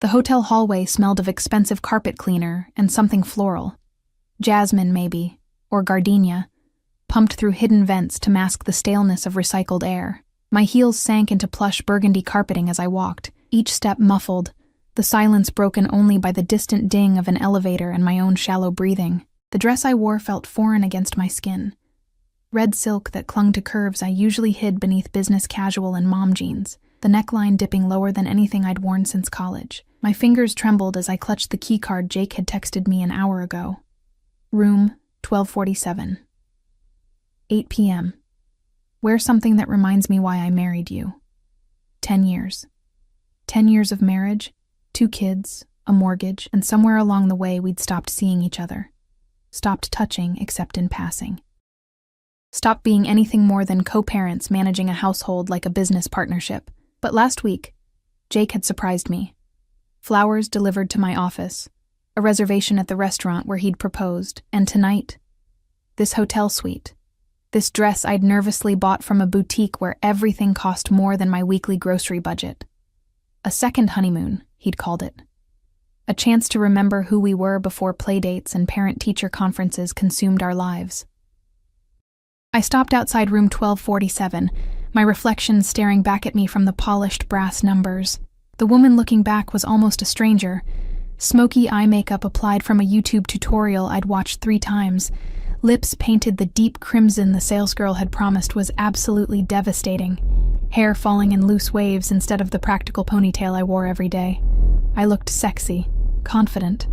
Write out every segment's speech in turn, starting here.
The hotel hallway smelled of expensive carpet cleaner and something floral. Jasmine, maybe, or gardenia, pumped through hidden vents to mask the staleness of recycled air. My heels sank into plush burgundy carpeting as I walked, each step muffled, the silence broken only by the distant ding of an elevator and my own shallow breathing. The dress I wore felt foreign against my skin. Red silk that clung to curves I usually hid beneath business casual and mom jeans, the neckline dipping lower than anything I'd worn since college. My fingers trembled as I clutched the keycard Jake had texted me an hour ago. Room 1247. 8 p.m. Wear something that reminds me why I married you. 10 years. 10 years of marriage, 2 kids, a mortgage, and somewhere along the way we'd stopped seeing each other. Stopped touching except in passing. Stopped being anything more than co-parents managing a household like a business partnership. But last week, Jake had surprised me. Flowers delivered to my office, a reservation at the restaurant where he'd proposed, and tonight, this hotel suite. This dress I'd nervously bought from a boutique where everything cost more than my weekly grocery budget. A second honeymoon, he'd called it. A chance to remember who we were before playdates and parent-teacher conferences consumed our lives. I stopped outside room 1247, my reflection staring back at me from the polished brass numbers. The woman looking back was almost a stranger. Smoky eye makeup applied from a YouTube tutorial I'd watched 3 times. Lips painted the deep crimson the salesgirl had promised was absolutely devastating. Hair falling in loose waves instead of the practical ponytail I wore every day. I looked sexy, confident.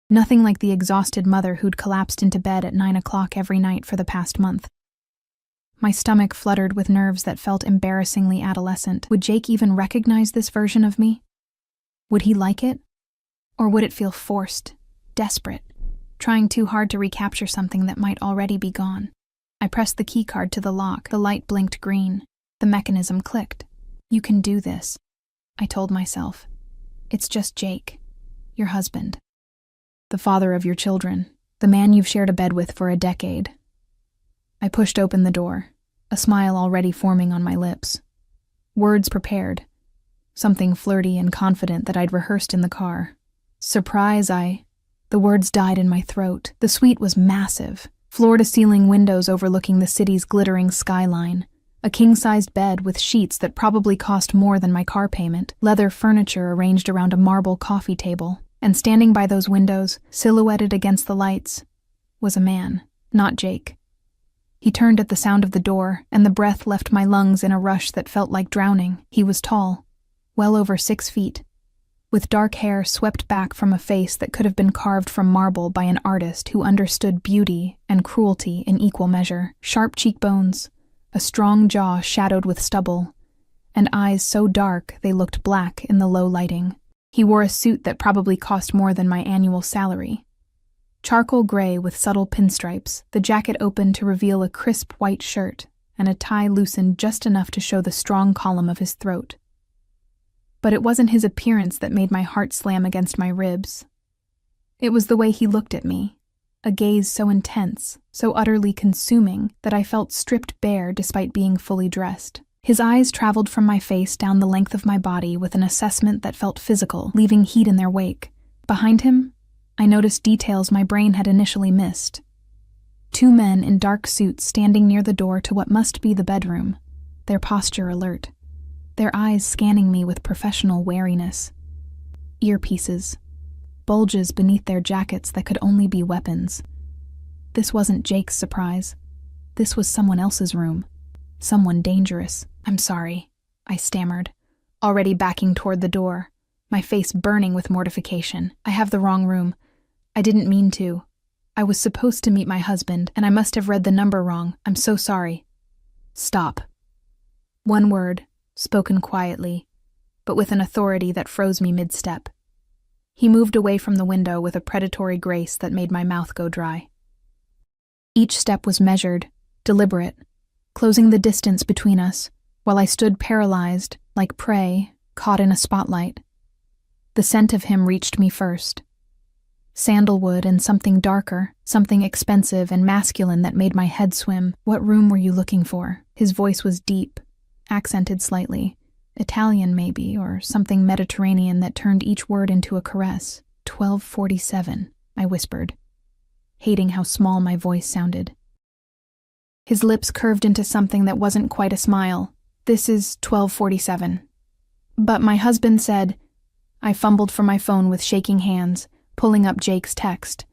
Nothing like the exhausted mother who'd collapsed into bed at 9 o'clock every night for the past month. My stomach fluttered with nerves that felt embarrassingly adolescent. Would Jake even recognize this version of me? Would he like it? Or would it feel forced, desperate, trying too hard to recapture something that might already be gone? I pressed the keycard to the lock. The light blinked green. The mechanism clicked. You can do this, I told myself. It's just Jake, your husband. The father of your children, the man you've shared a bed with for a decade. I pushed open the door, a smile already forming on my lips. Words prepared, something flirty and confident that I'd rehearsed in the car. Surprise, The words died in my throat. The suite was massive, floor-to-ceiling windows overlooking the city's glittering skyline. A king-sized bed with sheets that probably cost more than my car payment, leather furniture arranged around a marble coffee table. And standing by those windows, silhouetted against the lights, was a man, not Jake. He turned at the sound of the door, and the breath left my lungs in a rush that felt like drowning. He was tall, well over 6 feet, with dark hair swept back from a face that could have been carved from marble by an artist who understood beauty and cruelty in equal measure. Sharp cheekbones, a strong jaw shadowed with stubble, and eyes so dark they looked black in the low lighting. He wore a suit that probably cost more than my annual salary. Charcoal gray with subtle pinstripes, the jacket opened to reveal a crisp white shirt, and a tie loosened just enough to show the strong column of his throat. But it wasn't his appearance that made my heart slam against my ribs. It was the way he looked at me, a gaze so intense, so utterly consuming, that I felt stripped bare despite being fully dressed. His eyes traveled from my face down the length of my body with an assessment that felt physical, leaving heat in their wake. Behind him, I noticed details my brain had initially missed. 2 men in dark suits standing near the door to what must be the bedroom, their posture alert, their eyes scanning me with professional wariness. Earpieces, bulges beneath their jackets that could only be weapons. This wasn't Jake's surprise. This was someone else's room. Someone dangerous. I'm sorry, I stammered, already backing toward the door, my face burning with mortification. I have the wrong room. I didn't mean to. I was supposed to meet my husband, and I must have read the number wrong. I'm so sorry. Stop. One word, spoken quietly, but with an authority that froze me mid-step. He moved away from the window with a predatory grace that made my mouth go dry. Each step was measured, deliberate, closing the distance between us, while I stood paralyzed, like prey, caught in a spotlight. The scent of him reached me first. Sandalwood and something darker, something expensive and masculine that made my head swim. What room were you looking for? His voice was deep, accented slightly, Italian maybe, or something Mediterranean that turned each word into a caress. 1247, I whispered, hating how small my voice sounded. His lips curved into something that wasn't quite a smile. This is 1247. But my husband said... I fumbled for my phone with shaking hands, pulling up Jake's text.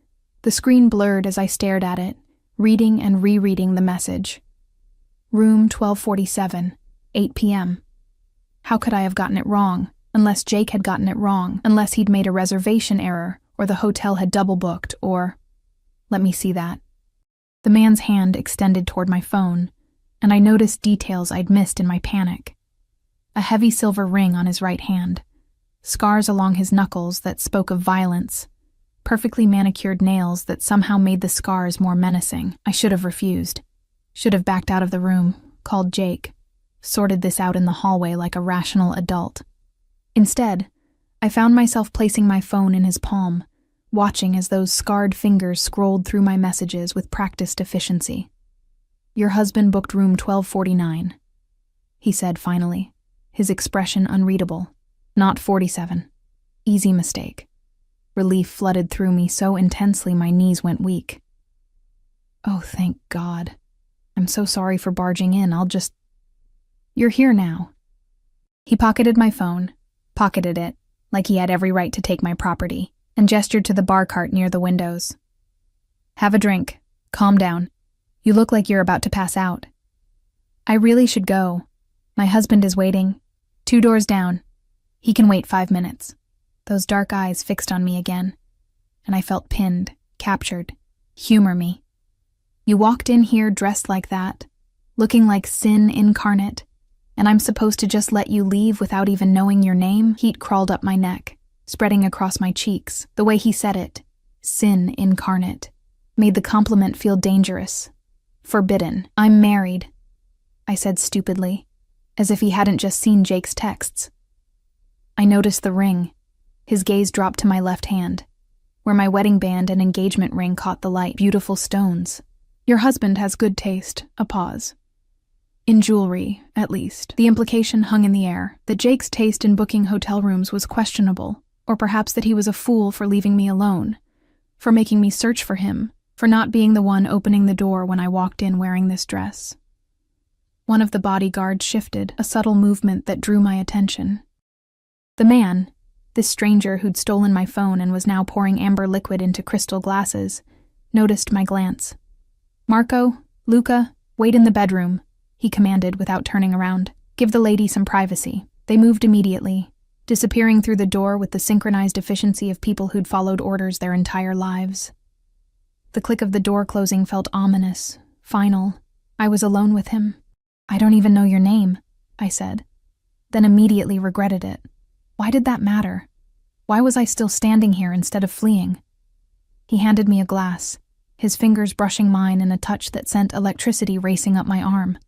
The screen blurred as I stared at it, reading and rereading the message. Room 1247, 8 p.m. How could I have gotten it wrong, unless Jake had gotten it wrong, unless he'd made a reservation error, or the hotel had double booked, or... Let me see that. The man's hand extended toward my phone, and I noticed details I'd missed in my panic. A heavy silver ring on his right hand, scars along his knuckles that spoke of violence, perfectly manicured nails that somehow made the scars more menacing. I should have refused. Should have backed out of the room, called Jake, sorted this out in the hallway like a rational adult. Instead, I found myself placing my phone in his palm, watching as those scarred fingers scrolled through my messages with practiced efficiency. Your husband booked room 1249, he said finally, his expression unreadable. Not 47. Easy mistake. Relief flooded through me so intensely my knees went weak. Oh, thank God. I'm so sorry for barging in. You're here now. He pocketed my phone, pocketed it, like he had every right to take my property, and gestured to the bar cart near the windows. Have a drink. Calm down. You look like you're about to pass out. I really should go. My husband is waiting. 2 doors down. He can wait 5 minutes. Those dark eyes fixed on me again, and I felt pinned, captured. Humor me. You walked in here dressed like that, looking like sin incarnate, and I'm supposed to just let you leave without even knowing your name? Heat crawled up my neck, spreading across my cheeks. The way he said it, sin incarnate, made the compliment feel dangerous, forbidden. I'm married, I said stupidly, as if he hadn't just seen Jake's texts. I noticed the ring. His gaze dropped to my left hand, where my wedding band and engagement ring caught the light. Beautiful stones. Your husband has good taste. A pause. In jewelry, at least. The implication hung in the air that Jake's taste in booking hotel rooms was questionable, or perhaps that he was a fool for leaving me alone, for making me search for him, for not being the one opening the door when I walked in wearing this dress. One of the bodyguards shifted, a subtle movement that drew my attention. The man, this stranger who'd stolen my phone and was now pouring amber liquid into crystal glasses, noticed my glance. Marco, Luca, wait in the bedroom, he commanded without turning around. Give the lady some privacy. They moved immediately, disappearing through the door with the synchronized efficiency of people who'd followed orders their entire lives. The click of the door closing felt ominous, final. I was alone with him. I don't even know your name, I said, then immediately regretted it. Why did that matter? Why was I still standing here instead of fleeing? He handed me a glass, his fingers brushing mine in a touch that sent electricity racing up my arm.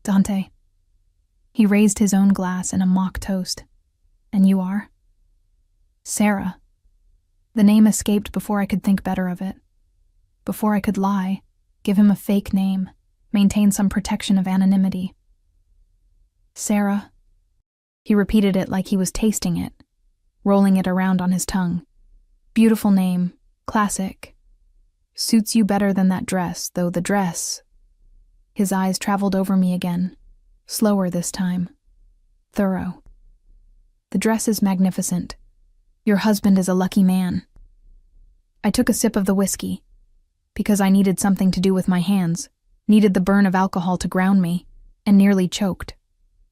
Dante. He raised his own glass in a mock toast. And you are? Sarah. The name escaped before I could think better of it. Before I could lie, give him a fake name, maintain some protection of anonymity. Sarah. He repeated it like he was tasting it, rolling it around on his tongue. Beautiful name, classic. Suits you better than that dress, though the dress... His eyes traveled over me again, slower this time. Thorough. The dress is magnificent. Your husband is a lucky man. I took a sip of the whiskey, because I needed something to do with my hands, needed the burn of alcohol to ground me, and nearly choked.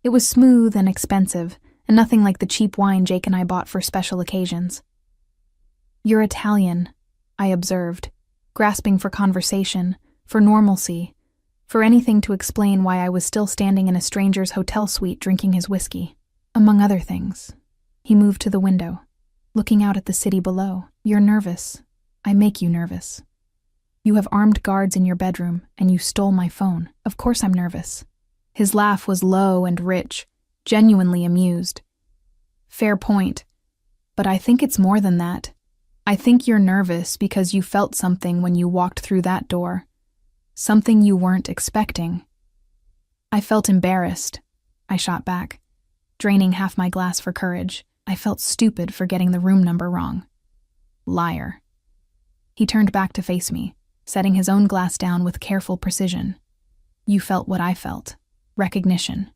It was smooth and expensive, and nothing like the cheap wine Jake and I bought for special occasions. You're Italian, I observed, grasping for conversation, for normalcy, for anything to explain why I was still standing in a stranger's hotel suite drinking his whiskey. Among other things, he moved to the window, looking out at the city below. You're nervous. I make you nervous. You have armed guards in your bedroom, and you stole my phone. Of course I'm nervous. His laugh was low and rich, genuinely amused. Fair point, but I think it's more than that. I think you're nervous because you felt something when you walked through that door. Something you weren't expecting. I felt embarrassed, I shot back. draining half my glass for courage. I felt stupid for getting the room number wrong. Liar. He turned back to face me, setting his own glass down with careful precision. You felt what I felt. Recognition.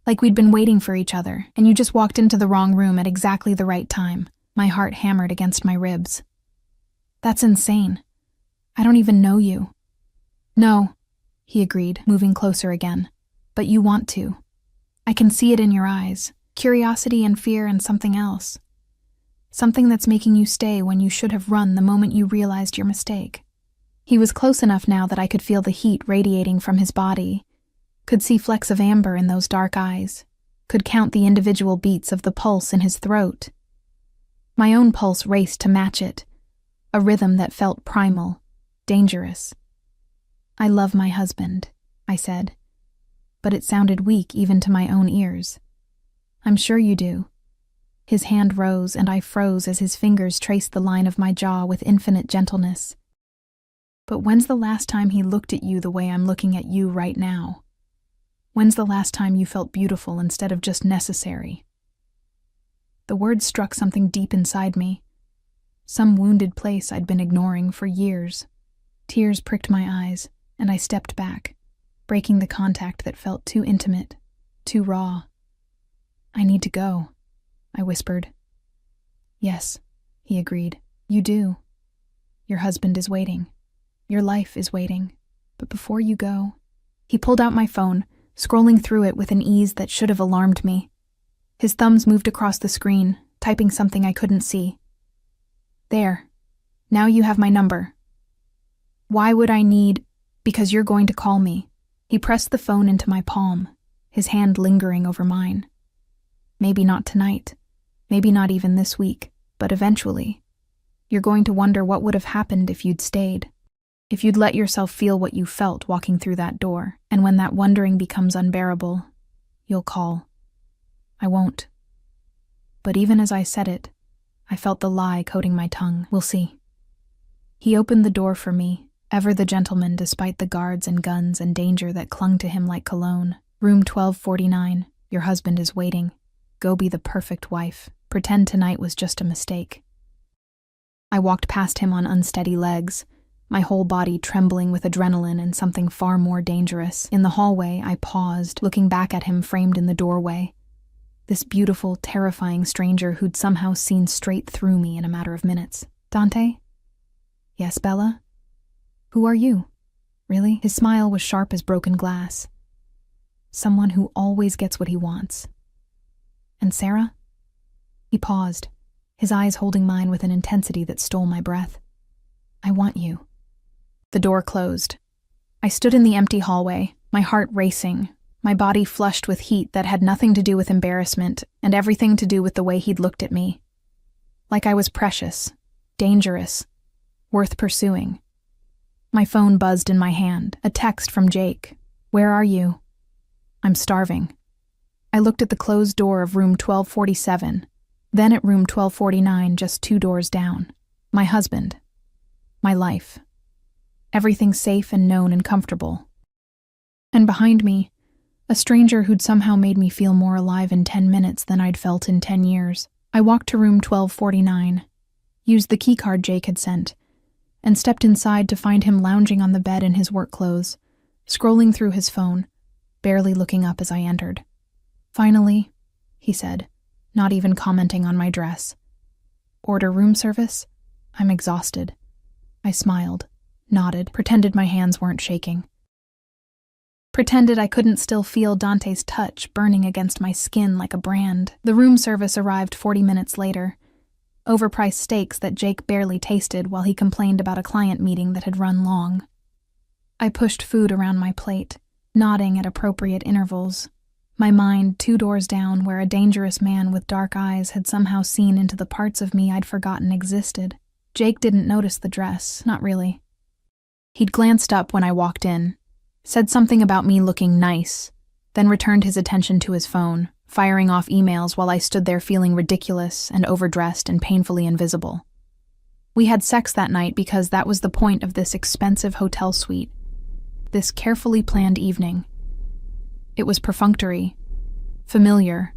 Like we'd been waiting for each other, and you just walked into the wrong room at exactly the right time. My heart hammered against my ribs. That's insane. I don't even know you. No, he agreed, moving closer again. But you want to. I can see it in your eyes. Curiosity and fear and something else. Something that's making you stay when you should have run the moment you realized your mistake. He was close enough now that I could feel the heat radiating from his body, could see flecks of amber in those dark eyes, could count the individual beats of the pulse in his throat. My own pulse raced to match it, a rhythm that felt primal, dangerous. I love my husband, I said, but it sounded weak even to my own ears. I'm sure you do. His hand rose and I froze as his fingers traced the line of my jaw with infinite gentleness. But when's the last time he looked at you the way I'm looking at you right now? When's the last time you felt beautiful instead of just necessary? The words struck something deep inside me, some wounded place I'd been ignoring for years. Tears pricked my eyes, and I stepped back, breaking the contact that felt too intimate, too raw. I need to go, I whispered. Yes, he agreed. You do. Your husband is waiting. Your life is waiting. But before you go... He pulled out my phone, scrolling through it with an ease that should have alarmed me. His thumbs moved across the screen, typing something I couldn't see. There. Now you have my number. Why would I need... Because you're going to call me. He pressed the phone into my palm, his hand lingering over mine. Maybe not tonight. Maybe not even this week, but eventually. You're going to wonder what would have happened if you'd stayed. If you'd let yourself feel what you felt walking through that door, and when that wondering becomes unbearable, you'll call. I won't. But even as I said it, I felt the lie coating my tongue. We'll see. He opened the door for me, ever the gentleman despite the guards and guns and danger that clung to him like cologne. Room 1249, your husband is waiting. Go be the perfect wife. Pretend tonight was just a mistake. I walked past him on unsteady legs, my whole body trembling with adrenaline and something far more dangerous. In the hallway, I paused, looking back at him framed in the doorway. This beautiful, terrifying stranger who'd somehow seen straight through me in a matter of minutes. Dante? Yes, Bella? Who are you? Really? His smile was sharp as broken glass. Someone who always gets what he wants. And Sarah? He paused, his eyes holding mine with an intensity that stole my breath. I want you. The door closed. I stood in the empty hallway, my heart racing, my body flushed with heat that had nothing to do with embarrassment and everything to do with the way he'd looked at me. Like I was precious, dangerous, worth pursuing. My phone buzzed in my hand, a text from Jake. Where are you? I'm starving. I looked at the closed door of room 1247, then at room 1249 just 2 doors down. My husband. My life. Everything safe and known and comfortable. And behind me, a stranger who'd somehow made me feel more alive in 10 minutes than I'd felt in 10 years. I walked to room 1249, used the keycard Jake had sent, and stepped inside to find him lounging on the bed in his work clothes, scrolling through his phone, barely looking up as I entered. Finally, he said, not even commenting on my dress. Order room service? I'm exhausted. I smiled, nodded, pretended my hands weren't shaking. Pretended I couldn't still feel Dante's touch burning against my skin like a brand. The room service arrived 40 minutes later. Overpriced steaks that Jake barely tasted while he complained about a client meeting that had run long. I pushed food around my plate, nodding at appropriate intervals, my mind 2 doors down where a dangerous man with dark eyes had somehow seen into the parts of me I'd forgotten existed. Jake didn't notice the dress, not really. He'd glanced up when I walked in, said something about me looking nice, then returned his attention to his phone, firing off emails while I stood there feeling ridiculous and overdressed and painfully invisible. We had sex that night because that was the point of this expensive hotel suite, this carefully planned evening. It was perfunctory, familiar,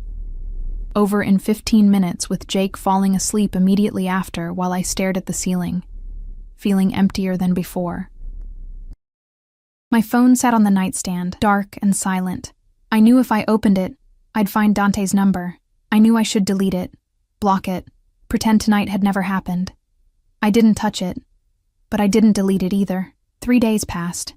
Over in 15 minutes, with Jake falling asleep immediately after while I stared at the ceiling, feeling emptier than before. My phone sat on the nightstand, dark and silent. I knew if I opened it, I'd find Dante's number. I knew I should delete it, block it, pretend tonight had never happened. I didn't touch it, but I didn't delete it either. 3 days passed.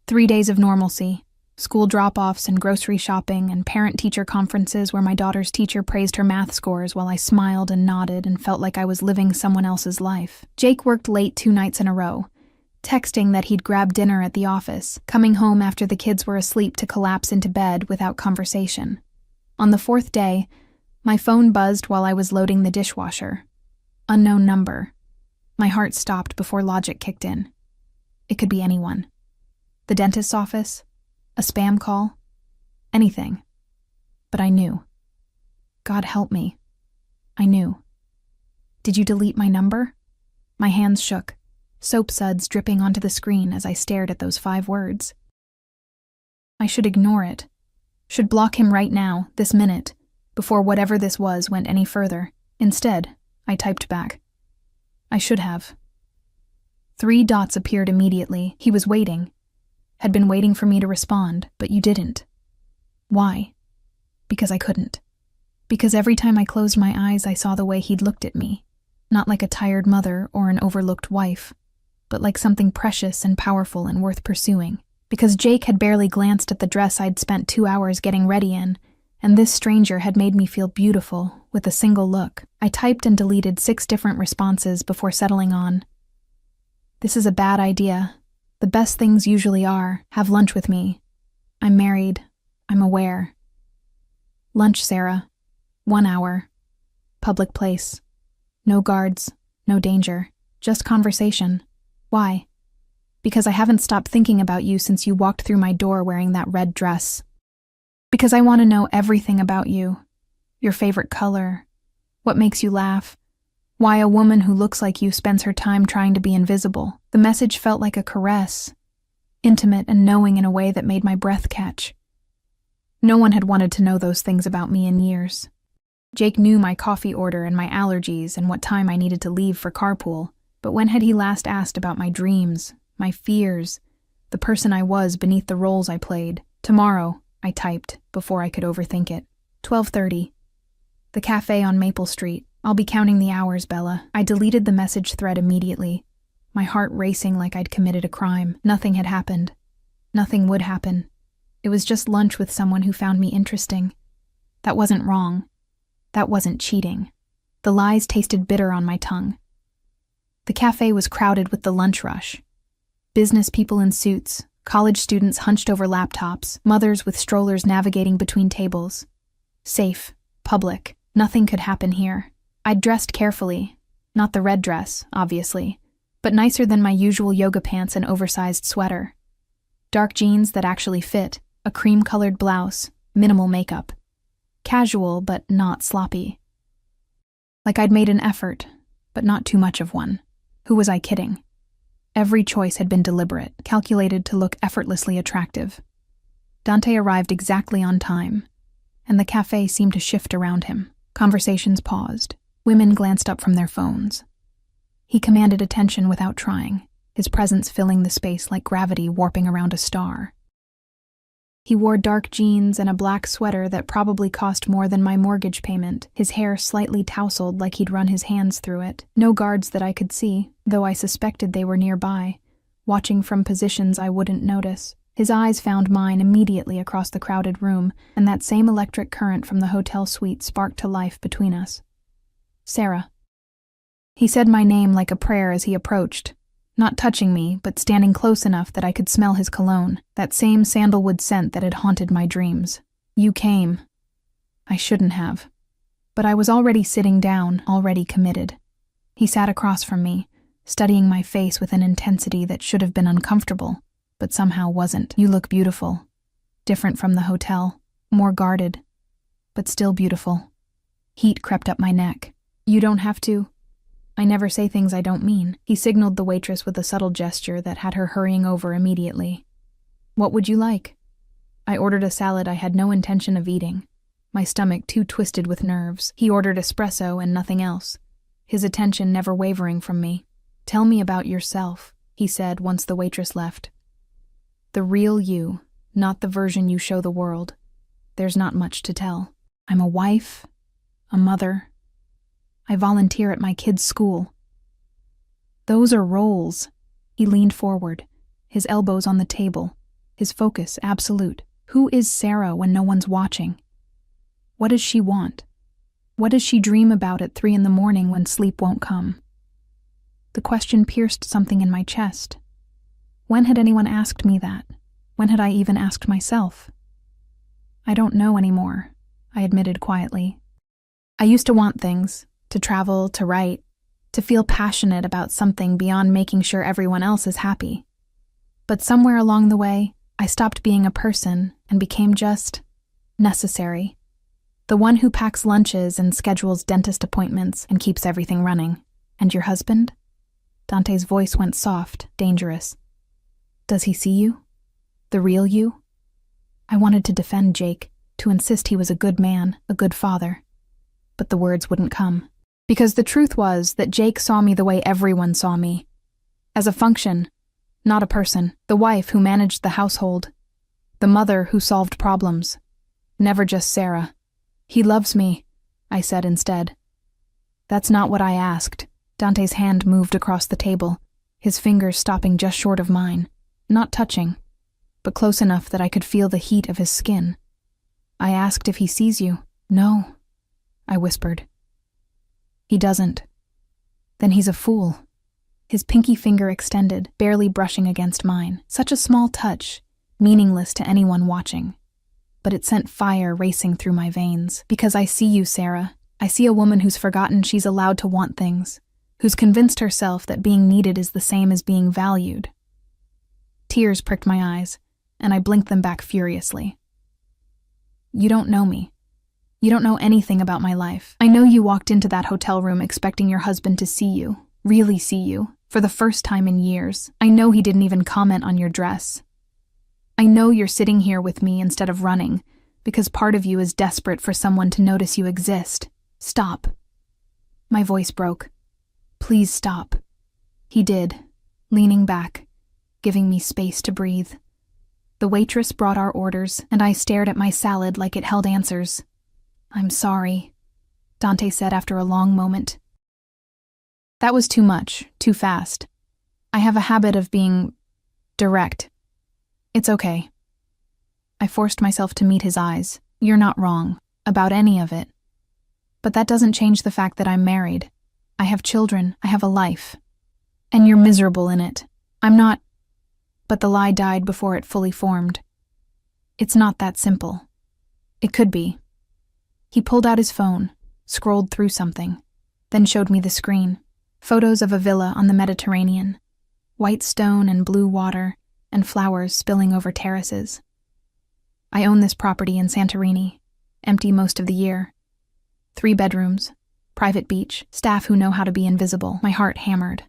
3 days of normalcy. School drop-offs and grocery shopping and parent-teacher conferences where my daughter's teacher praised her math scores while I smiled and nodded and felt like I was living someone else's life. Jake worked late 2 nights in a row, texting that he'd grab dinner at the office, coming home after the kids were asleep to collapse into bed without conversation. On the 4th day, my phone buzzed while I was loading the dishwasher. Unknown number. My heart stopped before logic kicked in. It could be anyone. The dentist's office? A spam call? Anything. But I knew. God help me. I knew. Did you delete my number? My hands shook, soap suds dripping onto the screen as I stared at those 5 words. I should ignore it. Should block him right now, this minute, before whatever this was went any further. Instead, I typed back. I should have. 3 dots appeared immediately. He was waiting. Had been waiting for me to respond, but you didn't. Why? Because I couldn't. Because every time I closed my eyes, I saw the way he'd looked at me. Not like a tired mother or an overlooked wife, but like something precious and powerful and worth pursuing. Because Jake had barely glanced at the dress I'd spent 2 hours getting ready in, and this stranger had made me feel beautiful with a single look. I typed and deleted 6 different responses before settling on. This is a bad idea. The best things usually are, have lunch with me. I'm married. I'm aware. Lunch, Sarah. 1 hour. Public place. No guards. No danger. Just conversation. Why? Because I haven't stopped thinking about you since you walked through my door wearing that red dress. Because I want to know everything about you. Your favorite color. What makes you laugh. Why a woman who looks like you spends her time trying to be invisible. The message felt like a caress. Intimate and knowing in a way that made my breath catch. No one had wanted to know those things about me in years. Jake knew my coffee order and my allergies and what time I needed to leave for carpool, but when had he last asked about my dreams, my fears, the person I was beneath the roles I played? Tomorrow, I typed, before I could overthink it. 12:30. The cafe on Maple Street. I'll be counting the hours, Bella. I deleted the message thread immediately, my heart racing like I'd committed a crime. Nothing had happened. Nothing would happen. It was just lunch with someone who found me interesting. That wasn't wrong. That wasn't cheating. The lies tasted bitter on my tongue. The cafe was crowded with the lunch rush. Business people in suits, college students hunched over laptops, mothers with strollers navigating between tables. Safe, public, nothing could happen here. I'd dressed carefully, not the red dress, obviously, but nicer than my usual yoga pants and oversized sweater. Dark jeans that actually fit, a cream-colored blouse, minimal makeup. Casual, but not sloppy. Like I'd made an effort, but not too much of one. Who was I kidding? Every choice had been deliberate, calculated to look effortlessly attractive. Dante arrived exactly on time, and the cafe seemed to shift around him. Conversations paused. Women glanced up from their phones. He commanded attention without trying, his presence filling the space like gravity warping around a star. He wore dark jeans and a black sweater that probably cost more than my mortgage payment, his hair slightly tousled like he'd run his hands through it. No guards that I could see, though I suspected they were nearby, watching from positions I wouldn't notice. His eyes found mine immediately across the crowded room, and that same electric current from the hotel suite sparked to life between us. Sarah. He said my name like a prayer as he approached, not touching me, but standing close enough that I could smell his cologne, that same sandalwood scent that had haunted my dreams. You came. I shouldn't have. But I was already sitting down, already committed. He sat across from me, studying my face with an intensity that should have been uncomfortable, but somehow wasn't. You look beautiful. Different from the hotel, more guarded, but still beautiful. Heat crept up my neck. You don't have to. I never say things I don't mean. He signaled the waitress with a subtle gesture that had her hurrying over immediately. What would you like? I ordered a salad I had no intention of eating. my stomach too twisted with nerves. He ordered espresso and nothing else, his attention never wavering from me. "Tell me about yourself," he said once the waitress left. "The real you, not the version you show the world. There's not much to tell. I'm a wife, a mother. I volunteer at my kids' school." "Those are roles." He leaned forward, his elbows on the table, his focus absolute. Who is Sarah when no one's watching? What does she want? What does she dream about at 3 a.m. when sleep won't come? The question pierced something in my chest. When had anyone asked me that? When had I even asked myself? "I don't know anymore," I admitted quietly. "I used to want things, to travel, to write, to feel passionate about something beyond making sure everyone else is happy. But somewhere along the way, I stopped being a person and became just necessary. The one who packs lunches and schedules dentist appointments and keeps everything running. And your husband?" Dante's voice went soft, dangerous. "Does he see you? The real you?" I wanted to defend Jake, to insist he was a good man, a good father. But the words wouldn't come. Because the truth was that Jake saw me the way everyone saw me. As a function, not a person. The wife who managed the household. The mother who solved problems. Never just Sarah. "He loves me," I said instead. "That's not what I asked." Dante's hand moved across the table, his fingers stopping just short of mine, not touching, but close enough that I could feel the heat of his skin. "I asked if he sees you." "No," I whispered. "He doesn't." "Then he's a fool." His pinky finger extended, barely brushing against mine. Such a small touch, meaningless to anyone watching. But it sent fire racing through my veins. "Because I see you, Sarah. I see a woman who's forgotten she's allowed to want things, who's convinced herself that being needed is the same as being valued." Tears pricked my eyes, and I blinked them back furiously. "You don't know me. You don't know anything about my life. I know you walked into that hotel room expecting your husband to see you, really see you, for the first time in years. I know he didn't even comment on your dress. I know you're sitting here with me instead of running, because part of you is desperate for someone to notice you exist. Stop." My voice broke. "Please stop." He did, leaning back, giving me space to breathe. The waitress brought our orders, and I stared at my salad like it held answers. "I'm sorry," Dante said after a long moment. "That was too much, too fast. I have a habit of being direct. It's okay." I forced myself to meet his eyes. "You're not wrong about any of it. But that doesn't change the fact that I'm married. I have children, I have a life. And you're miserable in it. I'm not." But the lie died before it fully formed. "It's not that simple." "It could be." He pulled out his phone, scrolled through something, then showed me the screen. Photos of a villa on the Mediterranean. White stone and blue water, and flowers spilling over terraces. "I own this property in Santorini, empty most of the year. 3 bedrooms, private beach, staff who know how to be invisible." My heart hammered.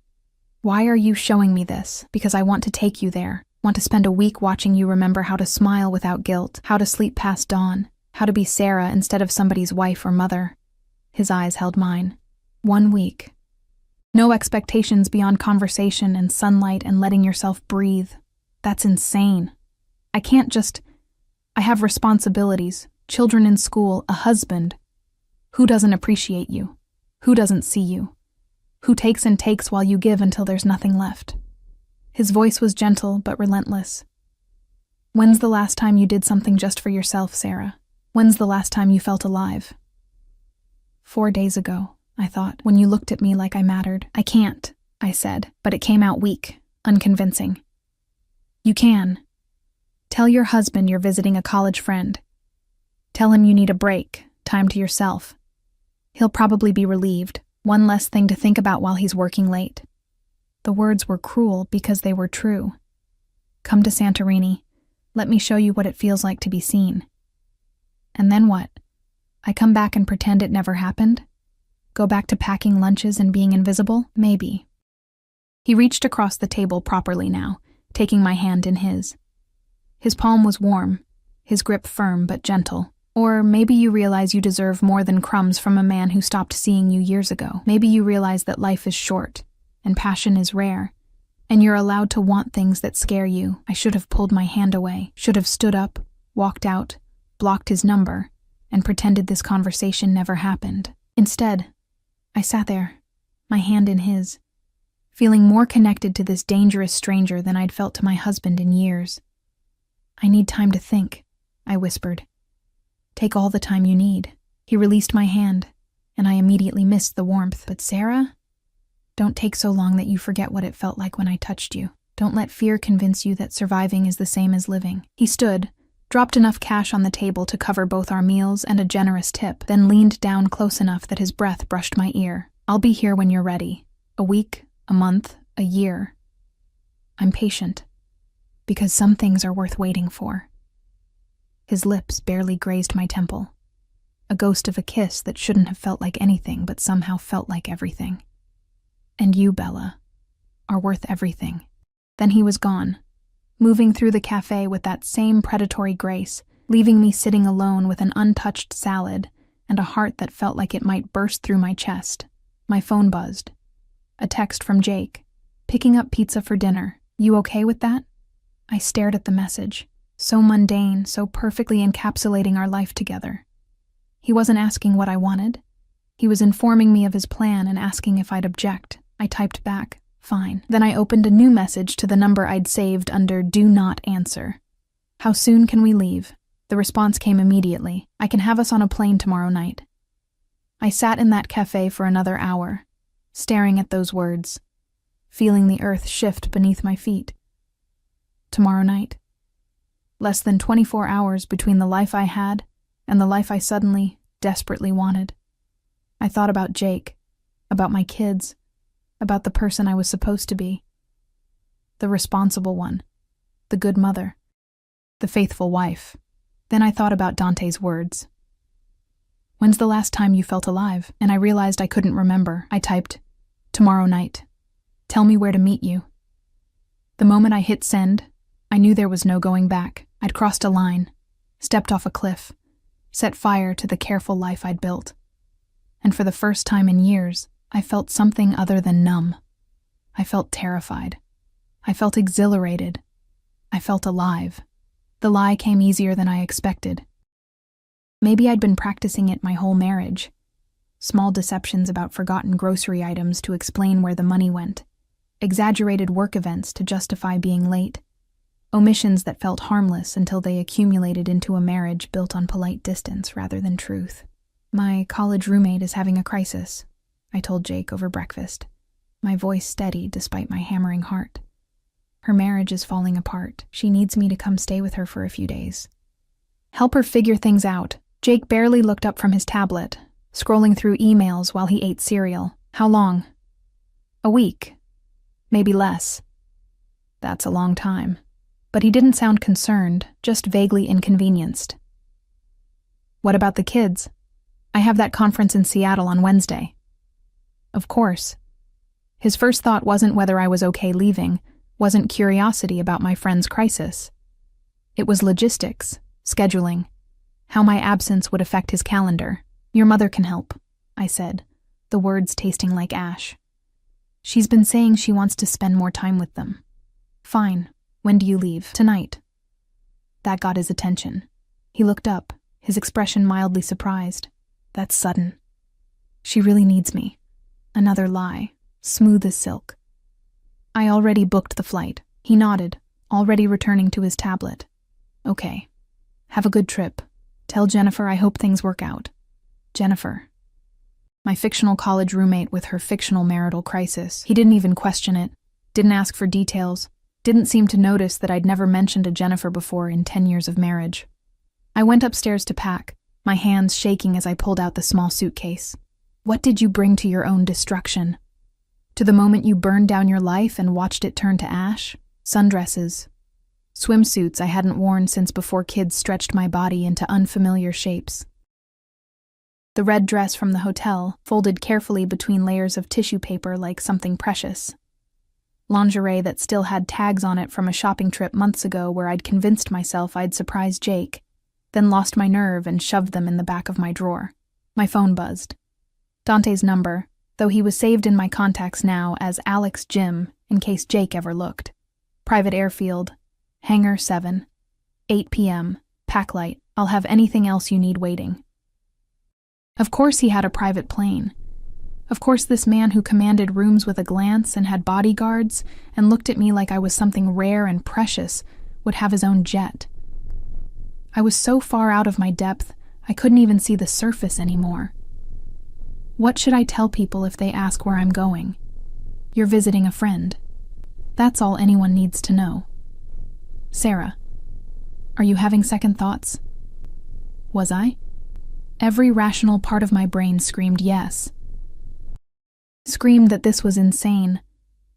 "Why are you showing me this?" "Because I want to take you there. Want to spend a week watching you remember how to smile without guilt, how to sleep past dawn, how to be Sarah instead of somebody's wife or mother." His eyes held mine. 1 week. No expectations beyond conversation and sunlight and letting yourself breathe. That's insane. I can't just... I have responsibilities, children in school, a husband. Who doesn't appreciate you? Who doesn't see you? Who takes and takes while you give until there's nothing left? His voice was gentle but relentless. "When's the last time you did something just for yourself, Sarah? When's the last time you felt alive?" 4 days ago, I thought, when you looked at me like I mattered. "I can't," I said, but it came out weak, unconvincing. "You can. Tell your husband you're visiting a college friend. Tell him you need a break, time to yourself. He'll probably be relieved, one less thing to think about while he's working late." The words were cruel because they were true. "Come to Santorini. Let me show you what it feels like to be seen." And then what? I come back and pretend it never happened? Go back to packing lunches and being invisible? Maybe. He reached across the table properly now, taking my hand in his. His palm was warm, his grip firm but gentle. Or maybe you realize you deserve more than crumbs from a man who stopped seeing you years ago. Maybe you realize that life is short, and passion is rare, and you're allowed to want things that scare you. I should have pulled my hand away, should have stood up, walked out, blocked his number, and pretended this conversation never happened. Instead, I sat there, my hand in his, feeling more connected to this dangerous stranger than I'd felt to my husband in years. "I need time to think," I whispered. "Take all the time you need." He released my hand, and I immediately missed the warmth. "But Sarah, don't take so long that you forget what it felt like when I touched you. Don't let fear convince you that surviving is the same as living." He stood, dropped enough cash on the table to cover both our meals and a generous tip, then leaned down close enough that his breath brushed my ear. "I'll be here when you're ready. A week, a month, a year. I'm patient, because some things are worth waiting for." His lips barely grazed my temple, a ghost of a kiss that shouldn't have felt like anything but somehow felt like everything. "And you, Bella, are worth everything." Then he was gone, moving through the cafe with that same predatory grace, leaving me sitting alone with an untouched salad and a heart that felt like it might burst through my chest. My phone buzzed. A text from Jake. "Picking up pizza for dinner. You okay with that?" I stared at the message. So mundane, so perfectly encapsulating our life together. He wasn't asking what I wanted. He was informing me of his plan and asking if I'd object. I typed back, "Fine." Then I opened a new message to the number I'd saved under "Do Not Answer." "How soon can we leave?" The response came immediately. "I can have us on a plane tomorrow night." I sat in that cafe for another hour, staring at those words, feeling the earth shift beneath my feet. Tomorrow night. Less than 24 hours between the life I had and the life I suddenly, desperately wanted. I thought about Jake, about my kids, about the person I was supposed to be. The responsible one, the good mother, the faithful wife. Then I thought about Dante's words. "When's the last time you felt alive?" And I realized I couldn't remember. I typed, "Tomorrow night. Tell me where to meet you." The moment I hit send, I knew there was no going back. I'd crossed a line, stepped off a cliff, set fire to the careful life I'd built. And for the first time in years, I felt something other than numb. I felt terrified. I felt exhilarated. I felt alive. The lie came easier than I expected. Maybe I'd been practicing it my whole marriage. Small deceptions about forgotten grocery items to explain where the money went. Exaggerated work events to justify being late. Omissions that felt harmless until they accumulated into a marriage built on polite distance rather than truth. "My college roommate is having a crisis," I told Jake over breakfast, my voice steady despite my hammering heart. "Her marriage is falling apart. She needs me to come stay with her for a few days." "Help her figure things out." Jake barely looked up from his tablet, scrolling through emails while he ate cereal. "How long?" "A week. Maybe less." "That's a long time." But he didn't sound concerned, just vaguely inconvenienced. "What about the kids? I have that conference in Seattle on Wednesday." "Of course." His first thought wasn't whether I was okay leaving, wasn't curiosity about my friend's crisis. It was logistics, scheduling, how my absence would affect his calendar. "Your mother can help," I said, the words tasting like ash. "She's been saying she wants to spend more time with them." "Fine. When do you leave?" "Tonight." That got his attention. He looked up, his expression mildly surprised. "That's sudden." "She really needs me." Another lie, smooth as silk. "I already booked the flight." He nodded, already returning to his tablet. "Okay. Have a good trip. Tell Jennifer I hope things work out." Jennifer. My fictional college roommate with her fictional marital crisis. He didn't even question it, didn't ask for details. Didn't seem to notice that I'd never mentioned a Jennifer before in 10 years of marriage. I went upstairs to pack, my hands shaking as I pulled out the small suitcase. What did you bring to your own destruction? To the moment you burned down your life and watched it turn to ash? Sundresses. Swimsuits I hadn't worn since before kids stretched my body into unfamiliar shapes. The red dress from the hotel, folded carefully between layers of tissue paper like something precious. Lingerie that still had tags on it from a shopping trip months ago where I'd convinced myself I'd surprise Jake. then lost my nerve and shoved them in the back of my drawer. My phone buzzed. Dante's number, though he was saved in my contacts now as Alex Jim in case Jake ever looked. Private airfield, Hangar 7, 8 p.m., Packlight. I'll have anything else you need waiting. Of course he had a private plane. Of course this man who commanded rooms with a glance and had bodyguards and looked at me like I was something rare and precious would have his own jet. I was so far out of my depth, I couldn't even see the surface anymore. What should I tell people if they ask where I'm going? You're visiting a friend. That's all anyone needs to know. Sarah, are you having second thoughts? Was I? Every rational part of my brain screamed yes. Screamed that this was insane,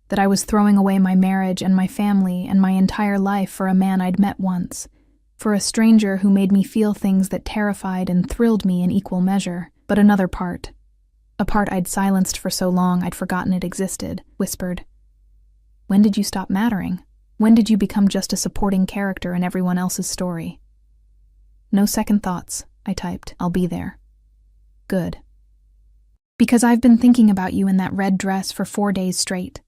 that I was throwing away my marriage and my family and my entire life for a man I'd met once, for a stranger who made me feel things that terrified and thrilled me in equal measure. But another part, a part I'd silenced for so long I'd forgotten it existed, whispered, "When did you stop mattering? When did you become just a supporting character in everyone else's story?" "No second thoughts," I typed. "I'll be there." "Good. Because I've been thinking about you in that red dress for 4 days straight.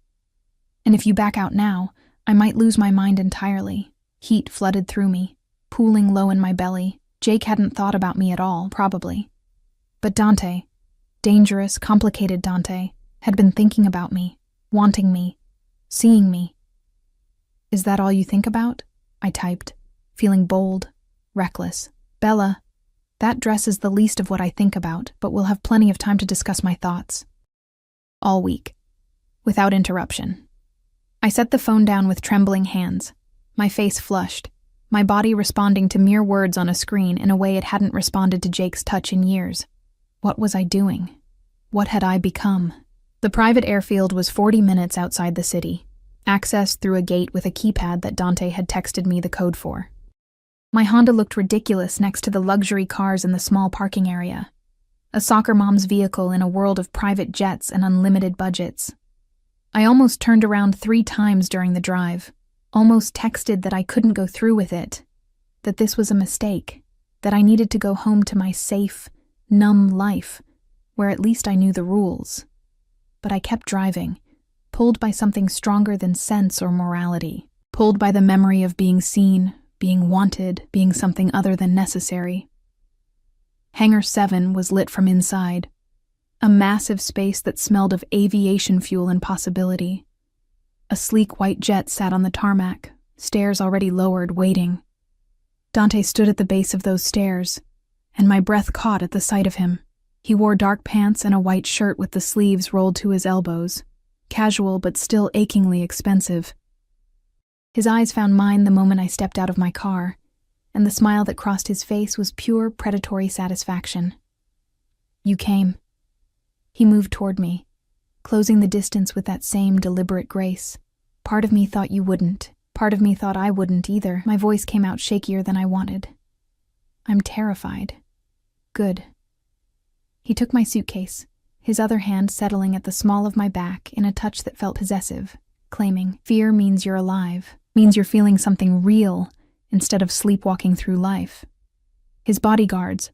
And if you back out now, I might lose my mind entirely." Heat flooded through me, pooling low in my belly. Jake hadn't thought about me at all, probably. But Dante, dangerous, complicated Dante, had been thinking about me, wanting me, seeing me. "Is that all you think about?" I typed, feeling bold, reckless. "Bella, that dress is the least of what I think about, but we'll have plenty of time to discuss my thoughts." All week, without interruption. I set the phone down with trembling hands, my face flushed, my body responding to mere words on a screen in a way it hadn't responded to Jake's touch in years. What was I doing? What had I become? The private airfield was 40 minutes outside the city, accessed through a gate with a keypad that Dante had texted me the code for. My Honda looked ridiculous next to the luxury cars in the small parking area. A soccer mom's vehicle in a world of private jets and unlimited budgets. I almost turned around 3 times during the drive, almost texted that I couldn't go through with it, that this was a mistake, that I needed to go home to my safe, numb life, where at least I knew the rules. But I kept driving, pulled by something stronger than sense or morality, pulled by the memory of being seen, being wanted, being something other than necessary. Hangar 7 was lit from inside, a massive space that smelled of aviation fuel and possibility. A sleek white jet sat on the tarmac, stairs already lowered, waiting. Dante stood at the base of those stairs, and my breath caught at the sight of him. He wore dark pants and a white shirt with the sleeves rolled to his elbows, casual but still achingly expensive. His eyes found mine the moment I stepped out of my car, and the smile that crossed his face was pure predatory satisfaction. "You came." He moved toward me, closing the distance with that same deliberate grace. "Part of me thought you wouldn't. Part of me thought I wouldn't either." My voice came out shakier than I wanted. "I'm terrified." "Good." He took my suitcase, his other hand settling at the small of my back in a touch that felt possessive, claiming, "Fear means you're alive, means you're feeling something real instead of sleepwalking through life." His bodyguards,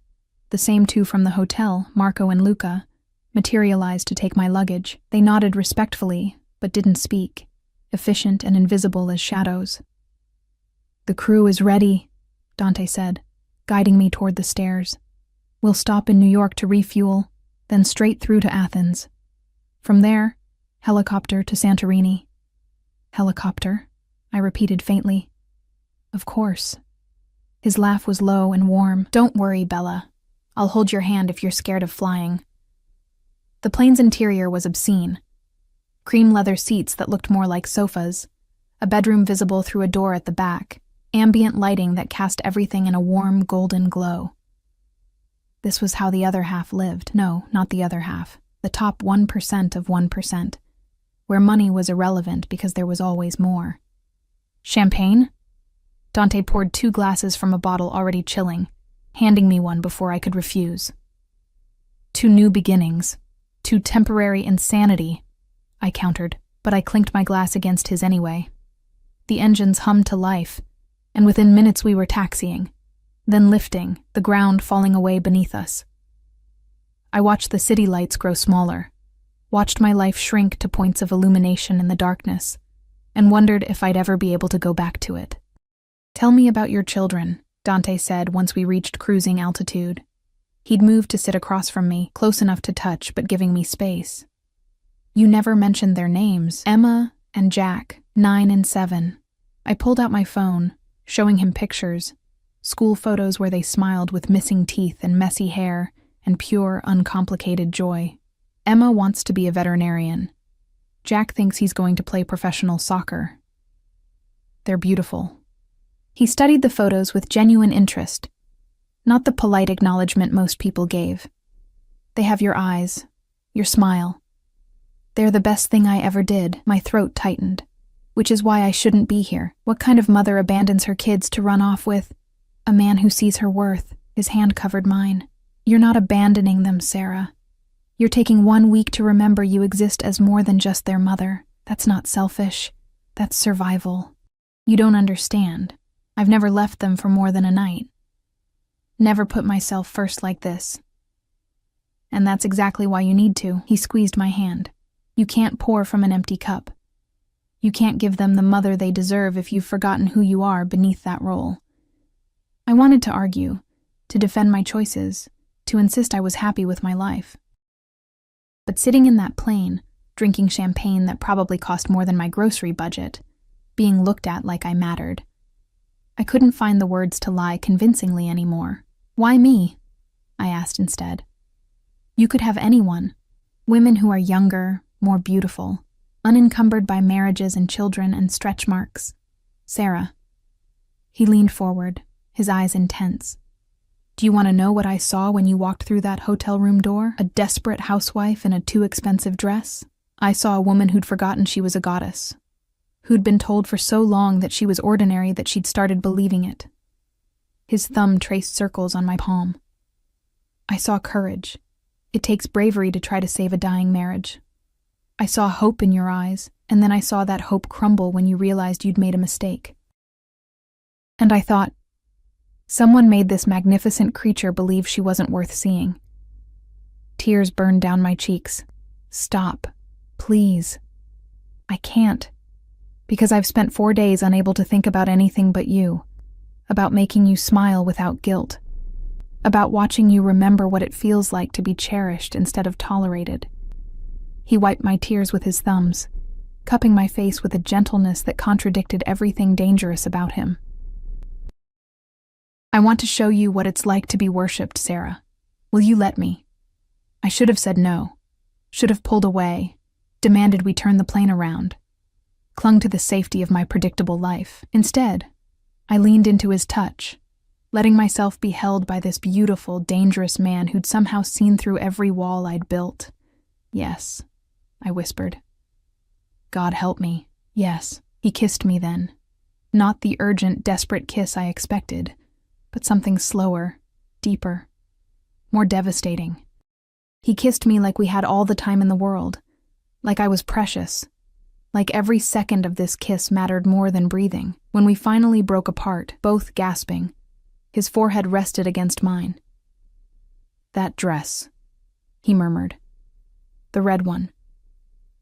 the same 2 from the hotel, Marco and Luca, materialized to take my luggage. They nodded respectfully, but didn't speak, efficient and invisible as shadows. "The crew is ready," Dante said, guiding me toward the stairs. "We'll stop in New York to refuel, then straight through to Athens. From there, helicopter to Santorini." "Helicopter?" I repeated faintly. "Of course." His laugh was low and warm. "Don't worry, Bella. I'll hold your hand if you're scared of flying." The plane's interior was obscene. Cream leather seats that looked more like sofas, a bedroom visible through a door at the back, ambient lighting that cast everything in a warm golden glow. This was how the other half lived. No, not the other half. The top 1% of 1%, where money was irrelevant because there was always more. "Champagne?" Dante poured 2 glasses from a bottle already chilling, handing me one before I could refuse. "To new beginnings. To temporary insanity," I countered, but I clinked my glass against his anyway. The engines hummed to life, and within minutes we were taxiing, then lifting, the ground falling away beneath us. I watched the city lights grow smaller, watched my life shrink to points of illumination in the darkness, and wondered if I'd ever be able to go back to it. "Tell me about your children," Dante said once we reached cruising altitude. He'd moved to sit across from me, close enough to touch but giving me space. "You never mentioned their names, Emma and Jack, 9 and 7. I pulled out my phone, showing him pictures, school photos where they smiled with missing teeth and messy hair and pure, uncomplicated joy. Emma wants to be a veterinarian. Jack thinks he's going to play professional soccer. They're beautiful." He studied the photos with genuine interest, not the polite acknowledgement most people gave. "They have your eyes, your smile. They're the best thing I ever did." My throat tightened. "Which is why I shouldn't be here. What kind of mother abandons her kids to run off with a man who sees her worth?" His hand covered mine. "You're not abandoning them, Sarah. You're taking 1 week to remember you exist as more than just their mother. That's not selfish. That's survival. You don't understand. I've never left them for more than a night. Never put myself first like this. And that's exactly why you need to." He squeezed my hand. "You can't pour from an empty cup. You can't give them the mother they deserve if you've forgotten who you are beneath that role." I wanted to argue, to defend my choices, to insist I was happy with my life. But sitting in that plane, drinking champagne that probably cost more than my grocery budget, being looked at like I mattered, I couldn't find the words to lie convincingly anymore. "Why me?" I asked instead. "You could have anyone. Women who are younger, more beautiful, unencumbered by marriages and children and stretch marks. Sarah." He leaned forward, his eyes intense. "Do you want to know what I saw when you walked through that hotel room door? A desperate housewife in a too expensive dress? I saw a woman who'd forgotten she was a goddess, who'd been told for so long that she was ordinary that she'd started believing it." His thumb traced circles on my palm. "I saw courage. It takes bravery to try to save a dying marriage. I saw hope in your eyes, and then I saw that hope crumble when you realized you'd made a mistake. And I thought, someone made this magnificent creature believe she wasn't worth seeing." Tears burned down my cheeks. "Stop. Please." "I can't. Because I've spent 4 days unable to think about anything but you. About making you smile without guilt. About watching you remember what it feels like to be cherished instead of tolerated." He wiped my tears with his thumbs, cupping my face with a gentleness that contradicted everything dangerous about him. "I want to show you what it's like to be worshipped, Sarah. Will you let me?" I should have said no, should have pulled away, demanded we turn the plane around, clung to the safety of my predictable life. Instead, I leaned into his touch, letting myself be held by this beautiful, dangerous man who'd somehow seen through every wall I'd built. "Yes," I whispered. "God help me, yes." He kissed me then. Not the urgent, desperate kiss I expected, but something slower, deeper, more devastating. He kissed me like we had all the time in the world, like I was precious, like every second of this kiss mattered more than breathing. When we finally broke apart, both gasping, his forehead rested against mine. "That dress," he murmured. "The red one.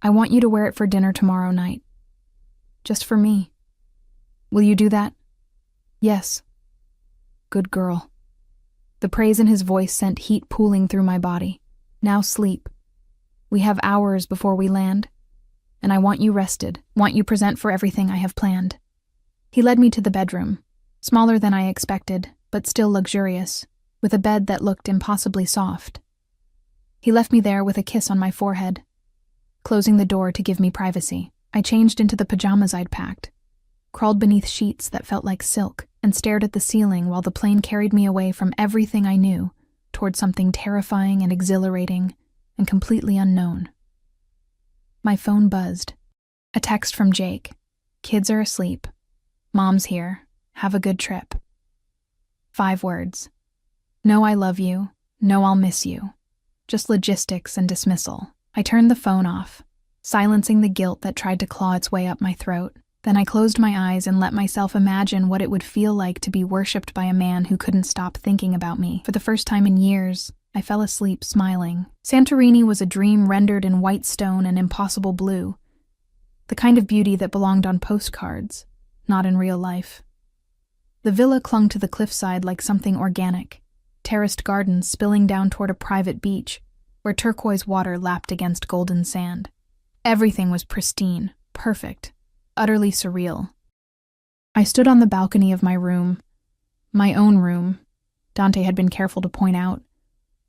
I want you to wear it for dinner tomorrow night. Just for me. Will you do that?" "Yes." "Good girl." The praise in his voice sent heat pooling through my body. "Now sleep. We have hours before we land, and I want you rested, want you present for everything I have planned." He led me to the bedroom, smaller than I expected, but still luxurious, with a bed that looked impossibly soft. He left me there with a kiss on my forehead, closing the door to give me privacy. I changed into the pajamas I'd packed, crawled beneath sheets that felt like silk, and stared at the ceiling while the plane carried me away from everything I knew toward something terrifying and exhilarating and completely unknown. My phone buzzed. A text from Jake. "Kids are asleep. Mom's here. Have a good trip." 5 words. No I love you, no I'll miss you. Just logistics and dismissal. I turned the phone off, silencing the guilt that tried to claw its way up my throat. Then I closed my eyes and let myself imagine what it would feel like to be worshipped by a man who couldn't stop thinking about me. For the first time in years, I fell asleep smiling. Santorini was a dream rendered in white stone and impossible blue, the kind of beauty that belonged on postcards, not in real life. The villa clung to the cliffside like something organic, terraced gardens spilling down toward a private beach, where turquoise water lapped against golden sand. Everything was pristine, perfect, utterly surreal. I stood on the balcony of my room, my own room, Dante had been careful to point out,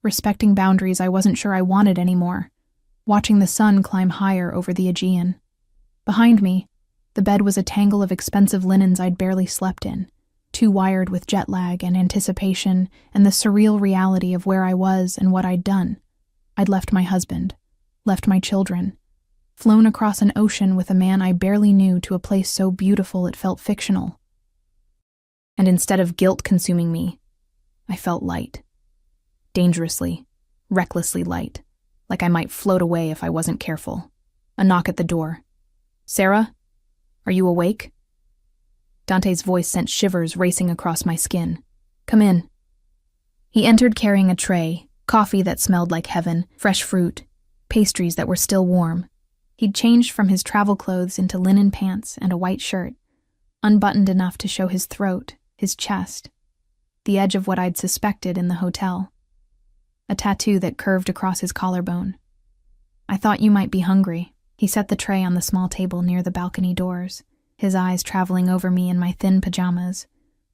respecting boundaries I wasn't sure I wanted anymore, watching the sun climb higher over the Aegean. Behind me, the bed was a tangle of expensive linens I'd barely slept in, too wired with jet lag and anticipation and the surreal reality of where I was and what I'd done. I'd left my husband, left my children, flown across an ocean with a man I barely knew to a place so beautiful it felt fictional. And instead of guilt consuming me, I felt light. Dangerously, recklessly light, like I might float away if I wasn't careful. A knock at the door. "Sarah? Are you awake?" Dante's voice sent shivers racing across my skin. "Come in." He entered carrying a tray, coffee that smelled like heaven, fresh fruit, pastries that were still warm. He'd changed from his travel clothes into linen pants and a white shirt, unbuttoned enough to show his throat, his chest, the edge of what I'd suspected in the hotel. A tattoo that curved across his collarbone. "I thought you might be hungry." He set the tray on the small table near the balcony doors, his eyes traveling over me in my thin pajamas,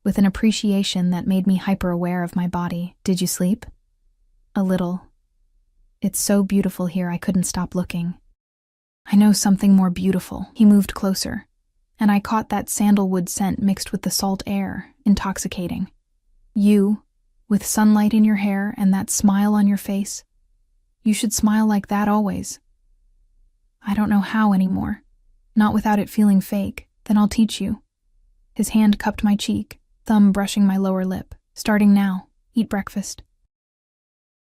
with an appreciation that made me hyper-aware of my body. "Did you sleep?" "A little. It's so beautiful here I couldn't stop looking." "I know something more beautiful." He moved closer, and I caught that sandalwood scent mixed with the salt air, intoxicating. "You, with sunlight in your hair and that smile on your face. You should smile like that always." "I don't know how anymore. Not without it feeling fake. Then I'll teach you." His hand cupped my cheek, thumb brushing my lower lip. "Starting now. Eat breakfast.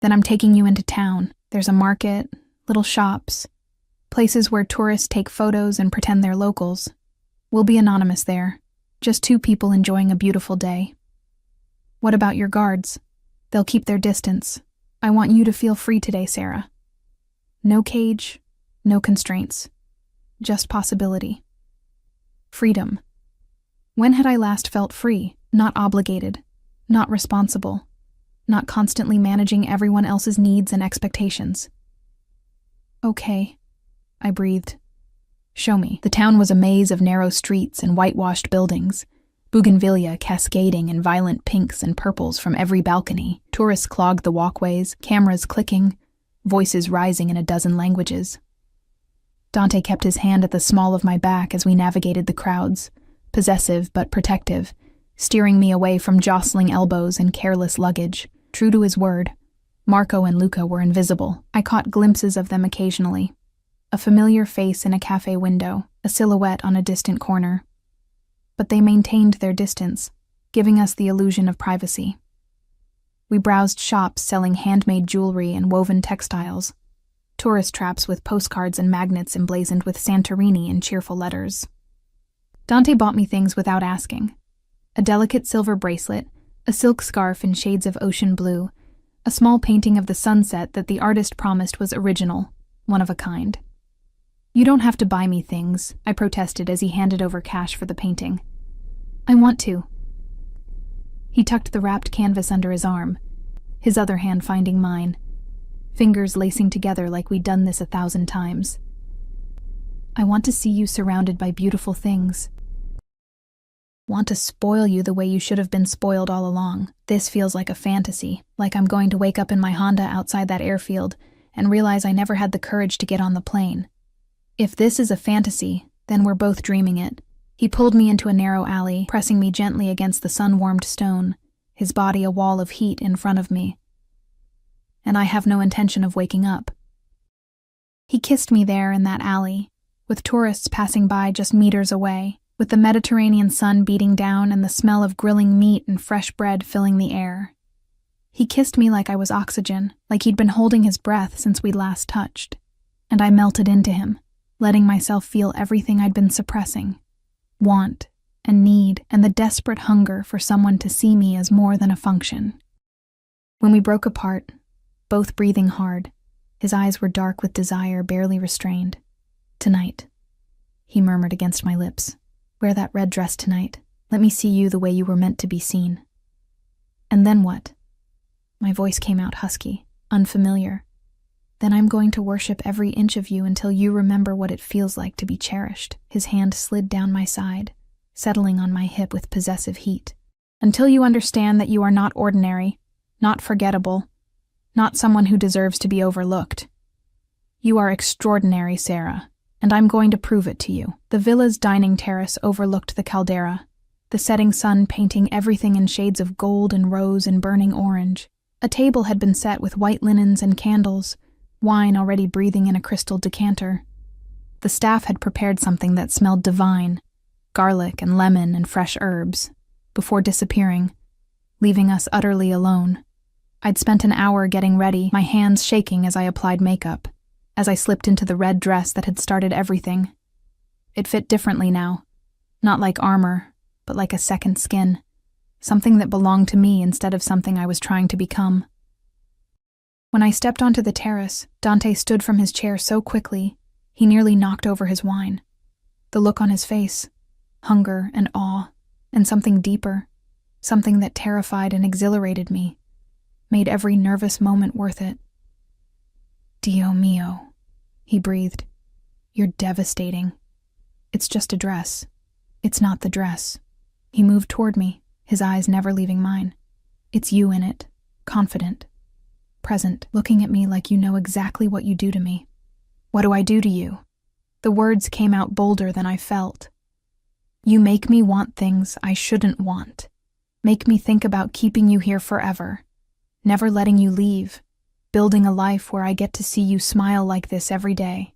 Then I'm taking you into town. There's a market, little shops, places where tourists take photos and pretend they're locals. We'll be anonymous there. Just two people enjoying a beautiful day. What about your guards? They'll keep their distance. I want you to feel free today, Sarah. No cage, no constraints. Just possibility. Freedom. When had I last felt free, not obligated, not responsible, not constantly managing everyone else's needs and expectations? "Okay," I breathed. "Show me." The town was a maze of narrow streets and whitewashed buildings, bougainvillea cascading in violent pinks and purples from every balcony. Tourists clogged the walkways, cameras clicking, voices rising in a dozen languages. Dante kept his hand at the small of my back as we navigated the crowds, possessive but protective, steering me away from jostling elbows and careless luggage. True to his word, Marco and Luca were invisible. I caught glimpses of them occasionally. A familiar face in a cafe window, a silhouette on a distant corner. But they maintained their distance, giving us the illusion of privacy. We browsed shops selling handmade jewelry and woven textiles, tourist traps with postcards and magnets emblazoned with Santorini in cheerful letters. Dante bought me things without asking. A delicate silver bracelet, a silk scarf in shades of ocean blue, a small painting of the sunset that the artist promised was original, one of a kind. "You don't have to buy me things," I protested as he handed over cash for the painting. "I want to." He tucked the wrapped canvas under his arm, his other hand finding mine, fingers lacing together like we'd done this 1,000 times. "I want to see you surrounded by beautiful things. Want to spoil you the way you should have been spoiled all along. This feels like a fantasy, like I'm going to wake up in my Honda outside that airfield and realize I never had the courage to get on the plane. If this is a fantasy, then we're both dreaming it." He pulled me into a narrow alley, pressing me gently against the sun-warmed stone, his body a wall of heat in front of me. And I have no intention of waking up. He kissed me there in that alley, with tourists passing by just meters away, with the Mediterranean sun beating down and the smell of grilling meat and fresh bread filling the air. He kissed me like I was oxygen, like he'd been holding his breath since we'd last touched. And I melted into him, letting myself feel everything I'd been suppressing. want and need, and the desperate hunger for someone to see me as more than a function. When we broke apart, both breathing hard, his eyes were dark with desire, barely restrained. "Tonight," he murmured against my lips. "Wear that red dress tonight. Let me see you the way you were meant to be seen." "And then what?" My voice came out husky, unfamiliar. "Then I'm going to worship every inch of you until you remember what it feels like to be cherished." His hand slid down my side, settling on my hip with possessive heat. "Until you understand that you are not ordinary, not forgettable, not someone who deserves to be overlooked. You are extraordinary, Sarah, and I'm going to prove it to you." The villa's dining terrace overlooked the caldera, the setting sun painting everything in shades of gold and rose and burning orange. A table had been set with white linens and candles, wine already breathing in a crystal decanter. The staff had prepared something that smelled divine, garlic and lemon and fresh herbs, before disappearing, leaving us utterly alone. I'd spent an hour getting ready, my hands shaking as I applied makeup, as I slipped into the red dress that had started everything. It fit differently now, not like armor, but like a second skin, something that belonged to me instead of something I was trying to become. When I stepped onto the terrace, Dante stood from his chair so quickly, he nearly knocked over his wine. The look on his face, hunger and awe, and something deeper, something that terrified and exhilarated me, made every nervous moment worth it. "Dio mio," he breathed. "You're devastating. It's just a dress. It's not the dress." He moved toward me, his eyes never leaving mine. "It's you in it, confident, present, looking at me like you know exactly what you do to me." "What do I do to you?" The words came out bolder than I felt. "You make me want things I shouldn't want. Make me think about keeping you here forever, never letting you leave, building a life where I get to see you smile like this every day."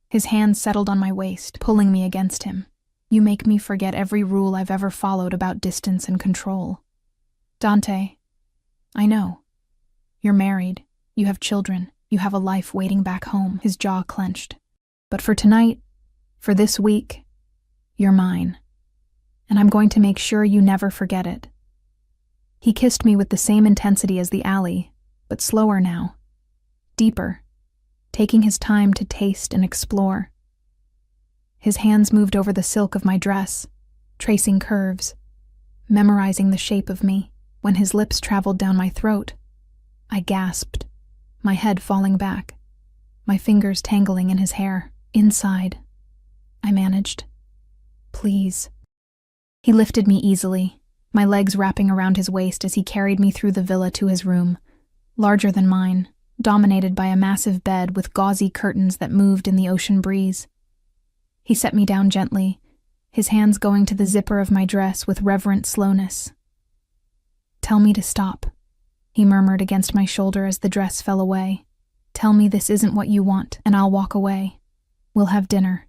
His hand settled on my waist, pulling me against him. "You make me forget every rule I've ever followed about distance and control." "Dante, I know. You're married, you have children, you have a life waiting back home." His jaw clenched. "But for tonight, for this week, you're mine. And I'm going to make sure you never forget it." He kissed me with the same intensity as the alley, but slower now, deeper, taking his time to taste and explore. His hands moved over the silk of my dress, tracing curves, memorizing the shape of me. When his lips traveled down my throat, I gasped, my head falling back, my fingers tangling in his hair. "Inside," I managed. "Please." He lifted me easily, my legs wrapping around his waist as he carried me through the villa to his room, larger than mine, dominated by a massive bed with gauzy curtains that moved in the ocean breeze. He set me down gently, his hands going to the zipper of my dress with reverent slowness. "Tell me to stop," he murmured against my shoulder as the dress fell away. "Tell me this isn't what you want, and I'll walk away. We'll have dinner.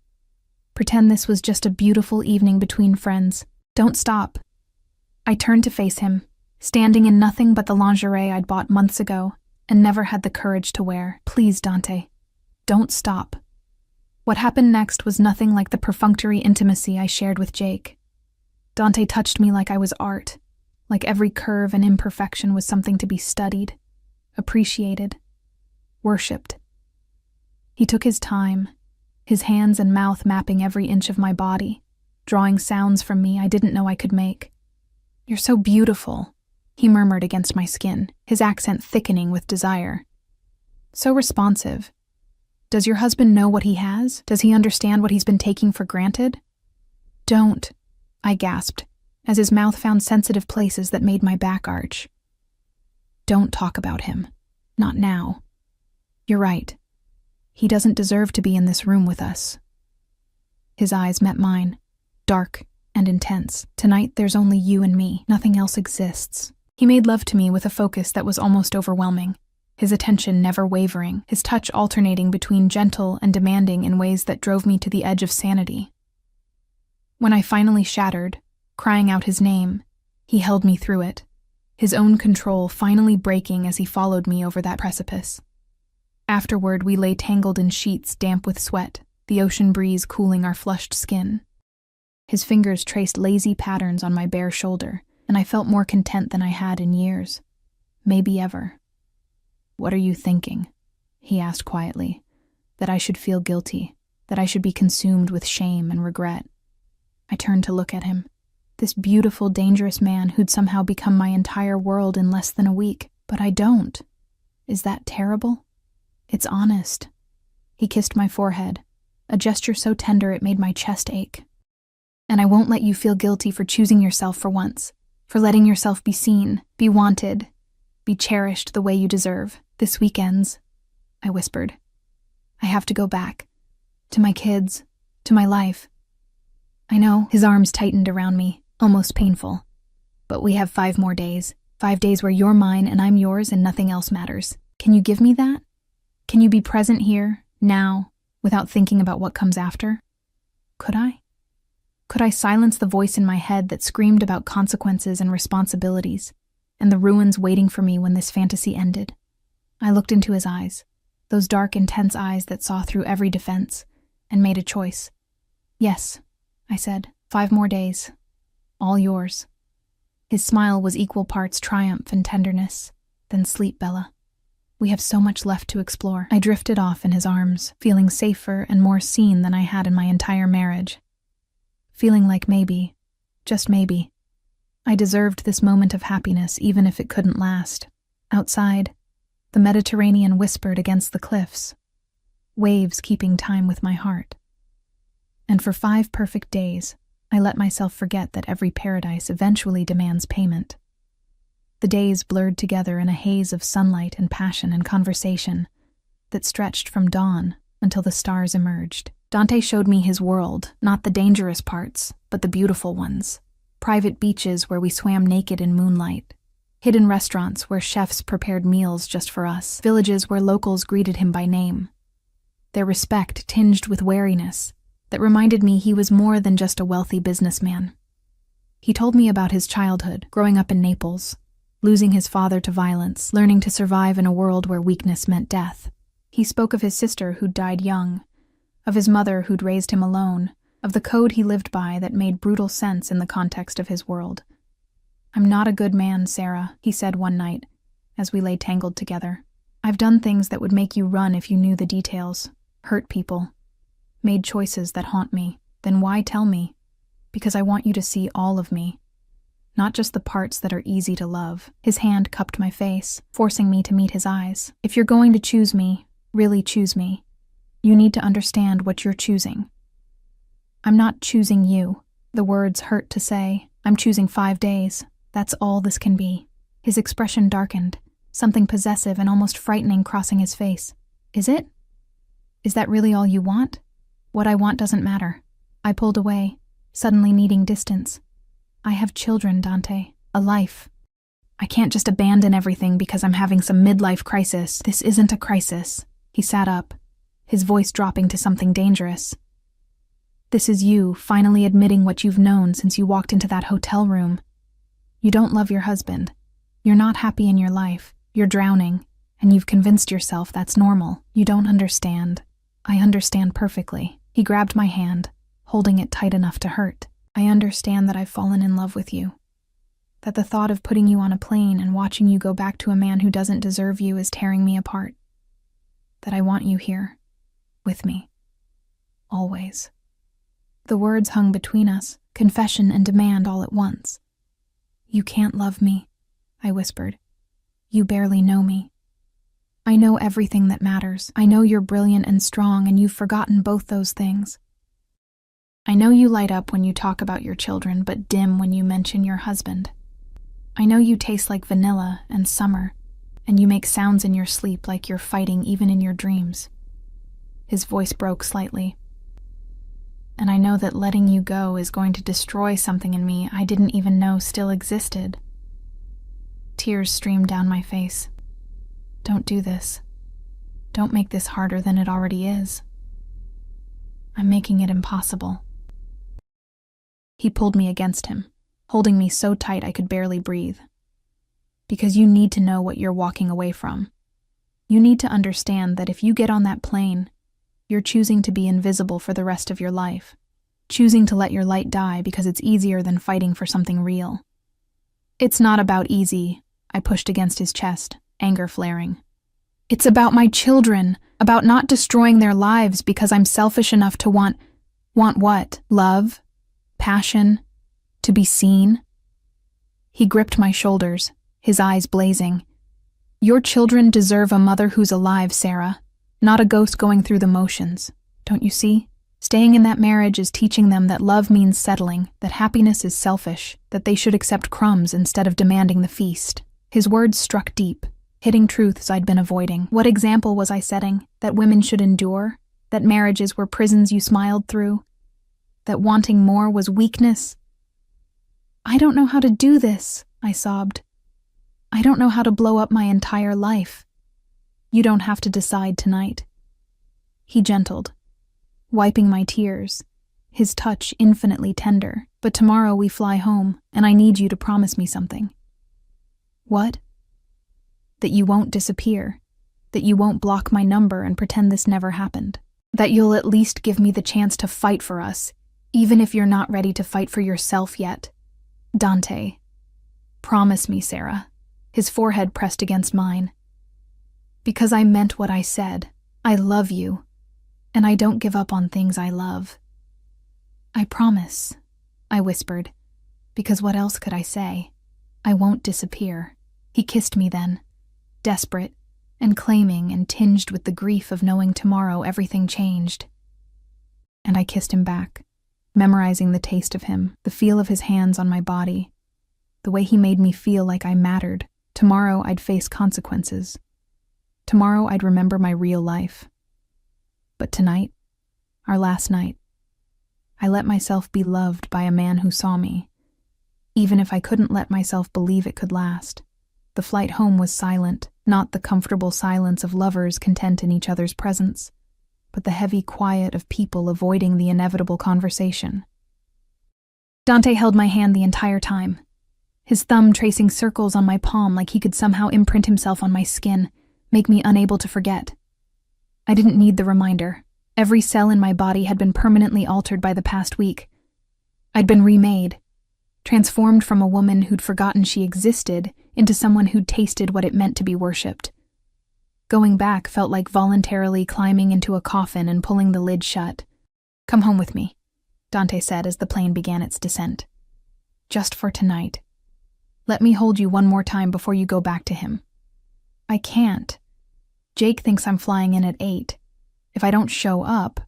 Pretend this was just a beautiful evening between friends. Don't stop." I turned to face him, standing in nothing but the lingerie I'd bought months ago and never had the courage to wear. "Please, Dante, don't stop." What happened next was nothing like the perfunctory intimacy I shared with Jake. Dante touched me like I was art, like every curve and imperfection was something to be studied, appreciated, worshipped. He took his time, his hands and mouth mapping every inch of my body, drawing sounds from me I didn't know I could make. "You're so beautiful," he murmured against my skin, his accent thickening with desire. "So responsive. Does your husband know what he has? Does he understand what he's been taking for granted?" "Don't," I gasped, as his mouth found sensitive places that made my back arch. "Don't talk about him. Not now. You're right. He doesn't deserve to be in this room with us." His eyes met mine, dark and intense. "Tonight there's only you and me. Nothing else exists." He made love to me with a focus that was almost overwhelming, his attention never wavering, his touch alternating between gentle and demanding in ways that drove me to the edge of sanity. When I finally shattered, crying out his name, he held me through it, his own control finally breaking as he followed me over that precipice. Afterward, we lay tangled in sheets damp with sweat, the ocean breeze cooling our flushed skin. His fingers traced lazy patterns on my bare shoulder, and I felt more content than I had in years. Maybe ever. "What are you thinking?" he asked quietly. That I should feel guilty, that I should be consumed with shame and regret. I turned to look at him. This beautiful, dangerous man who'd somehow become my entire world in less than a week. But I don't. Is that terrible? It's honest. He kissed my forehead, a gesture so tender it made my chest ache. "And I won't let you feel guilty for choosing yourself for once, for letting yourself be seen, be wanted, be cherished the way you deserve. This weekend's," I whispered. "I have to go back. To my kids, to my life." "I know," his arms tightened around me, almost painful. "But we have 5 more days. 5 days where you're mine and I'm yours and nothing else matters. Can you give me that? Can you be present here, now, without thinking about what comes after?" Could I? Could I silence the voice in my head that screamed about consequences and responsibilities, and the ruins waiting for me when this fantasy ended? I looked into his eyes, those dark, intense eyes that saw through every defense, and made a choice. "Yes," I said, 5 more days. All yours." His smile was equal parts triumph and tenderness. "Then sleep, Bella. We have so much left to explore." I drifted off in his arms, feeling safer and more seen than I had in my entire marriage. Feeling like maybe, just maybe, I deserved this moment of happiness even if it couldn't last. Outside, the Mediterranean whispered against the cliffs, waves keeping time with my heart. And for 5 perfect days, I let myself forget that every paradise eventually demands payment. The days blurred together in a haze of sunlight and passion and conversation that stretched from dawn until the stars emerged. Dante showed me his world, not the dangerous parts, but the beautiful ones. Private beaches where we swam naked in moonlight. Hidden restaurants where chefs prepared meals just for us. Villages where locals greeted him by name. Their respect tinged with wariness that reminded me he was more than just a wealthy businessman. He told me about his childhood, growing up in Naples, losing his father to violence, learning to survive in a world where weakness meant death. He spoke of his sister who'd died young, of his mother who'd raised him alone, of the code he lived by that made brutal sense in the context of his world. "I'm not a good man, Sarah," he said one night, as we lay tangled together. "I've done things that would make you run if you knew the details, hurt people, made choices that haunt me. Then why tell me? Because I want you to see all of me, not just the parts that are easy to love." His hand cupped my face, forcing me to meet his eyes. "If you're going to choose me, really choose me, you need to understand what you're choosing. I'm not choosing you." The words hurt to say. "I'm choosing 5 days. That's all this can be." His expression darkened, something possessive and almost frightening crossing his face. "Is it? Is that really all you want?" "What I want doesn't matter." I pulled away, suddenly needing distance. "I have children, Dante. A life. I can't just abandon everything because I'm having some midlife crisis." "This isn't a crisis." He sat up, his voice dropping to something dangerous. "This is you finally admitting what you've known since you walked into that hotel room. You don't love your husband. You're not happy in your life. You're drowning, and you've convinced yourself that's normal. You don't understand. I understand perfectly." He grabbed my hand, holding it tight enough to hurt. "I understand that I've fallen in love with you. That the thought of putting you on a plane and watching you go back to a man who doesn't deserve you is tearing me apart. That I want you here, with me. Always." The words hung between us, confession and demand all at once. "You can't love me," I whispered. "You barely know me. I know everything that matters. I know you're brilliant and strong, and you've forgotten both those things. I know you light up when you talk about your children, but dim when you mention your husband. I know you taste like vanilla and summer, and you make sounds in your sleep like you're fighting even in your dreams." His voice broke slightly. "And I know that letting you go is going to destroy something in me I didn't even know still existed." Tears streamed down my face. "Don't do this. Don't make this harder than it already is. I'm making it impossible." He pulled me against him, holding me so tight I could barely breathe. "Because you need to know what you're walking away from. You need to understand that if you get on that plane, you're choosing to be invisible for the rest of your life. choosing to let your light die because it's easier than fighting for something real. It's not about easy, I pushed against his chest, anger flaring. It's about my children, about not destroying their lives because I'm selfish enough to want what? Love? Passion? To be seen? He gripped my shoulders, his eyes blazing. Your children deserve a mother who's alive, Sarah, not a ghost going through the motions. Don't you see? Staying in that marriage is teaching them that love means settling, that happiness is selfish, that they should accept crumbs instead of demanding the feast. His words struck deep, hitting truths I'd been avoiding. What example was I setting? That women should endure? That marriages were prisons you smiled through? That wanting more was weakness? I don't know how to do this, I sobbed. I don't know how to blow up my entire life. You don't have to decide tonight. He gentled, wiping my tears, his touch infinitely tender. But tomorrow we fly home, and I need you to promise me something. What? That you won't disappear, that you won't block my number and pretend this never happened, that you'll at least give me the chance to fight for us, even if you're not ready to fight for yourself yet. Dante. Promise me, Sarah. His forehead pressed against mine. Because I meant what I said. I love you. And I don't give up on things I love. I promise, I whispered, because what else could I say? I won't disappear. He kissed me then, desperate and claiming and tinged with the grief of knowing tomorrow everything changed. And I kissed him back, memorizing the taste of him, the feel of his hands on my body, the way he made me feel like I mattered. Tomorrow I'd face consequences. Tomorrow I'd remember my real life. But tonight, our last night, I let myself be loved by a man who saw me, even if I couldn't let myself believe it could last. The flight home was silent, not the comfortable silence of lovers content in each other's presence, but the heavy quiet of people avoiding the inevitable conversation. Dante held my hand the entire time, his thumb tracing circles on my palm like he could somehow imprint himself on my skin, make me unable to forget. I didn't need the reminder. Every cell in my body had been permanently altered by the past week. I'd been remade, transformed from a woman who'd forgotten she existed into someone who'd tasted what it meant to be worshipped. Going back felt like voluntarily climbing into a coffin and pulling the lid shut. Come home with me, Dante said as the plane began its descent. Just for tonight. Let me hold you one more time before you go back to him. I can't. Jake thinks I'm flying in at 8. If I don't show up,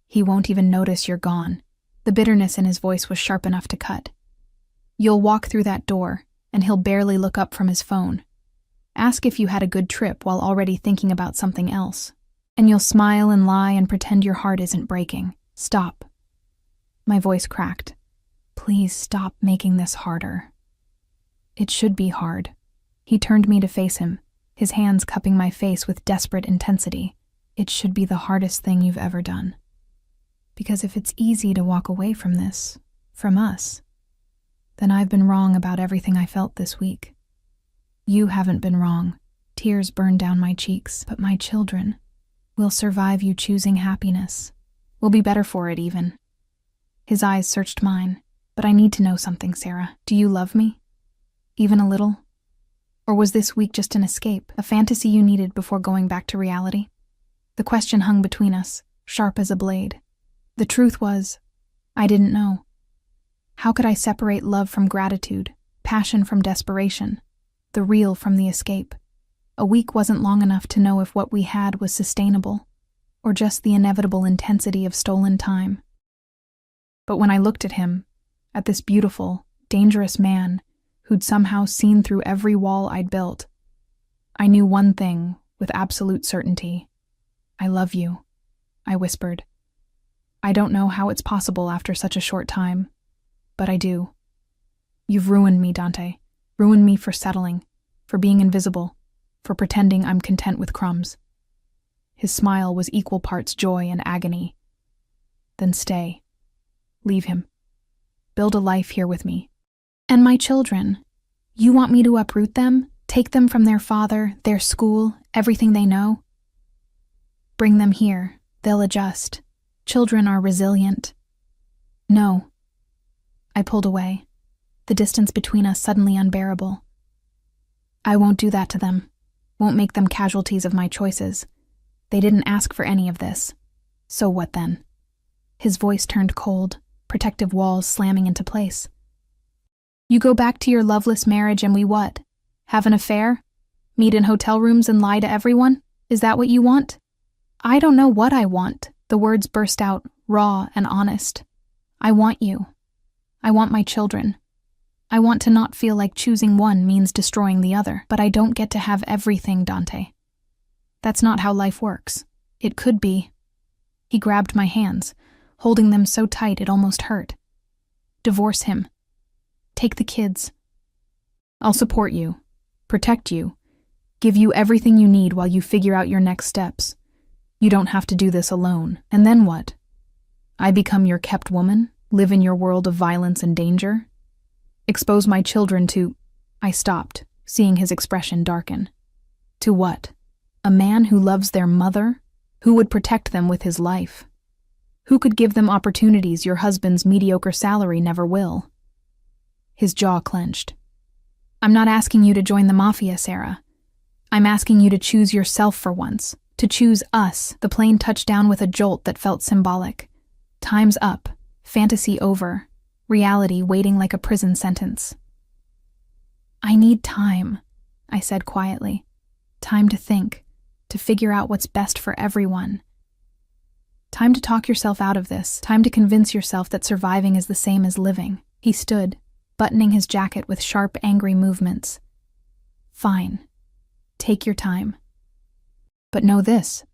he won't even notice you're gone. The bitterness in his voice was sharp enough to cut. You'll walk through that door, and he'll barely look up from his phone. Ask if you had a good trip while already thinking about something else. And you'll smile and lie and pretend your heart isn't breaking. Stop. My voice cracked. Please stop making this harder. It should be hard. He turned me to face him, his hands cupping my face with desperate intensity. It should be the hardest thing you've ever done. Because if it's easy to walk away from this, from us, then I've been wrong about everything I felt this week. You haven't been wrong. Tears burned down my cheeks, but my children will survive you choosing happiness. We'll be better for it even. His eyes searched mine. But I need to know something, Sarah. Do you love me? Even a little? Or was this week just an escape, a fantasy you needed before going back to reality? The question hung between us, sharp as a blade. The truth was, I didn't know. How could I separate love from gratitude, passion from desperation, the real from the escape? A week wasn't long enough to know if what we had was sustainable, or just the inevitable intensity of stolen time. But when I looked at him, at this beautiful, dangerous man who'd somehow seen through every wall I'd built, I knew one thing with absolute certainty. I love you, I whispered. I don't know how it's possible after such a short time, but I do. You've ruined me, Dante. Ruined me for settling, for being invisible, for pretending I'm content with crumbs. His smile was equal parts joy and agony. Then stay. Leave him. Build a life here with me. And my children. You want me to uproot them? Take them from their father, their school, everything they know? Bring them here. They'll adjust. Children are resilient. No. I pulled away, the distance between us suddenly unbearable. I won't do that to them. Won't make them casualties of my choices. They didn't ask for any of this. So what then? His voice turned cold, protective walls slamming into place. You go back to your loveless marriage and we what? Have an affair? Meet in hotel rooms and lie to everyone? Is that what you want? I don't know what I want. The words burst out, raw and honest. I want you. I want my children. I want to not feel like choosing one means destroying the other, but I don't get to have everything, Dante. That's not how life works. It could be. He grabbed my hands, holding them so tight it almost hurt. Divorce him. Take the kids. I'll support you, protect you, give you everything you need while you figure out your next steps. You don't have to do this alone. And then what? I become your kept woman, live in your world of violence and danger? Expose my children to... I stopped, seeing his expression darken. To what? A man who loves their mother? Who would protect them with his life? Who could give them opportunities your husband's mediocre salary never will? His jaw clenched. I'm not asking you to join the Mafia, Sarah. I'm asking you to choose yourself for once. To choose us. The plane touched down with a jolt that felt symbolic. Time's up. Fantasy over. Reality waiting like a prison sentence. I need time, I said quietly. Time to think, to figure out what's best for everyone. Time to talk yourself out of this. Time to convince yourself that surviving is the same as living. He stood, buttoning his jacket with sharp, angry movements. Fine. Take your time. But know this.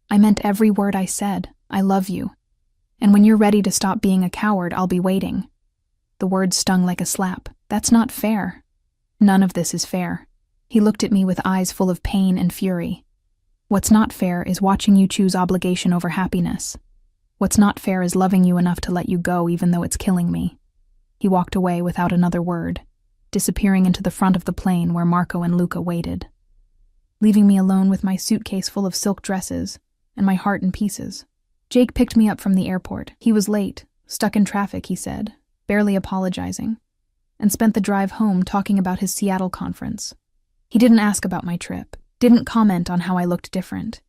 I meant every word I said. I love you. And when you're ready to stop being a coward, I'll be waiting. The words stung like a slap. That's not fair. None of this is fair. He looked at me with eyes full of pain and fury. What's not fair is watching you choose obligation over happiness. What's not fair is loving you enough to let you go even though it's killing me. He walked away without another word, disappearing into the front of the plane where Marco and Luca waited, leaving me alone with my suitcase full of silk dresses and my heart in pieces. Jake picked me up from the airport. He was late, stuck in traffic, he said, barely apologizing, and spent the drive home talking about his Seattle conference. He didn't ask about my trip, didn't comment on how I looked different,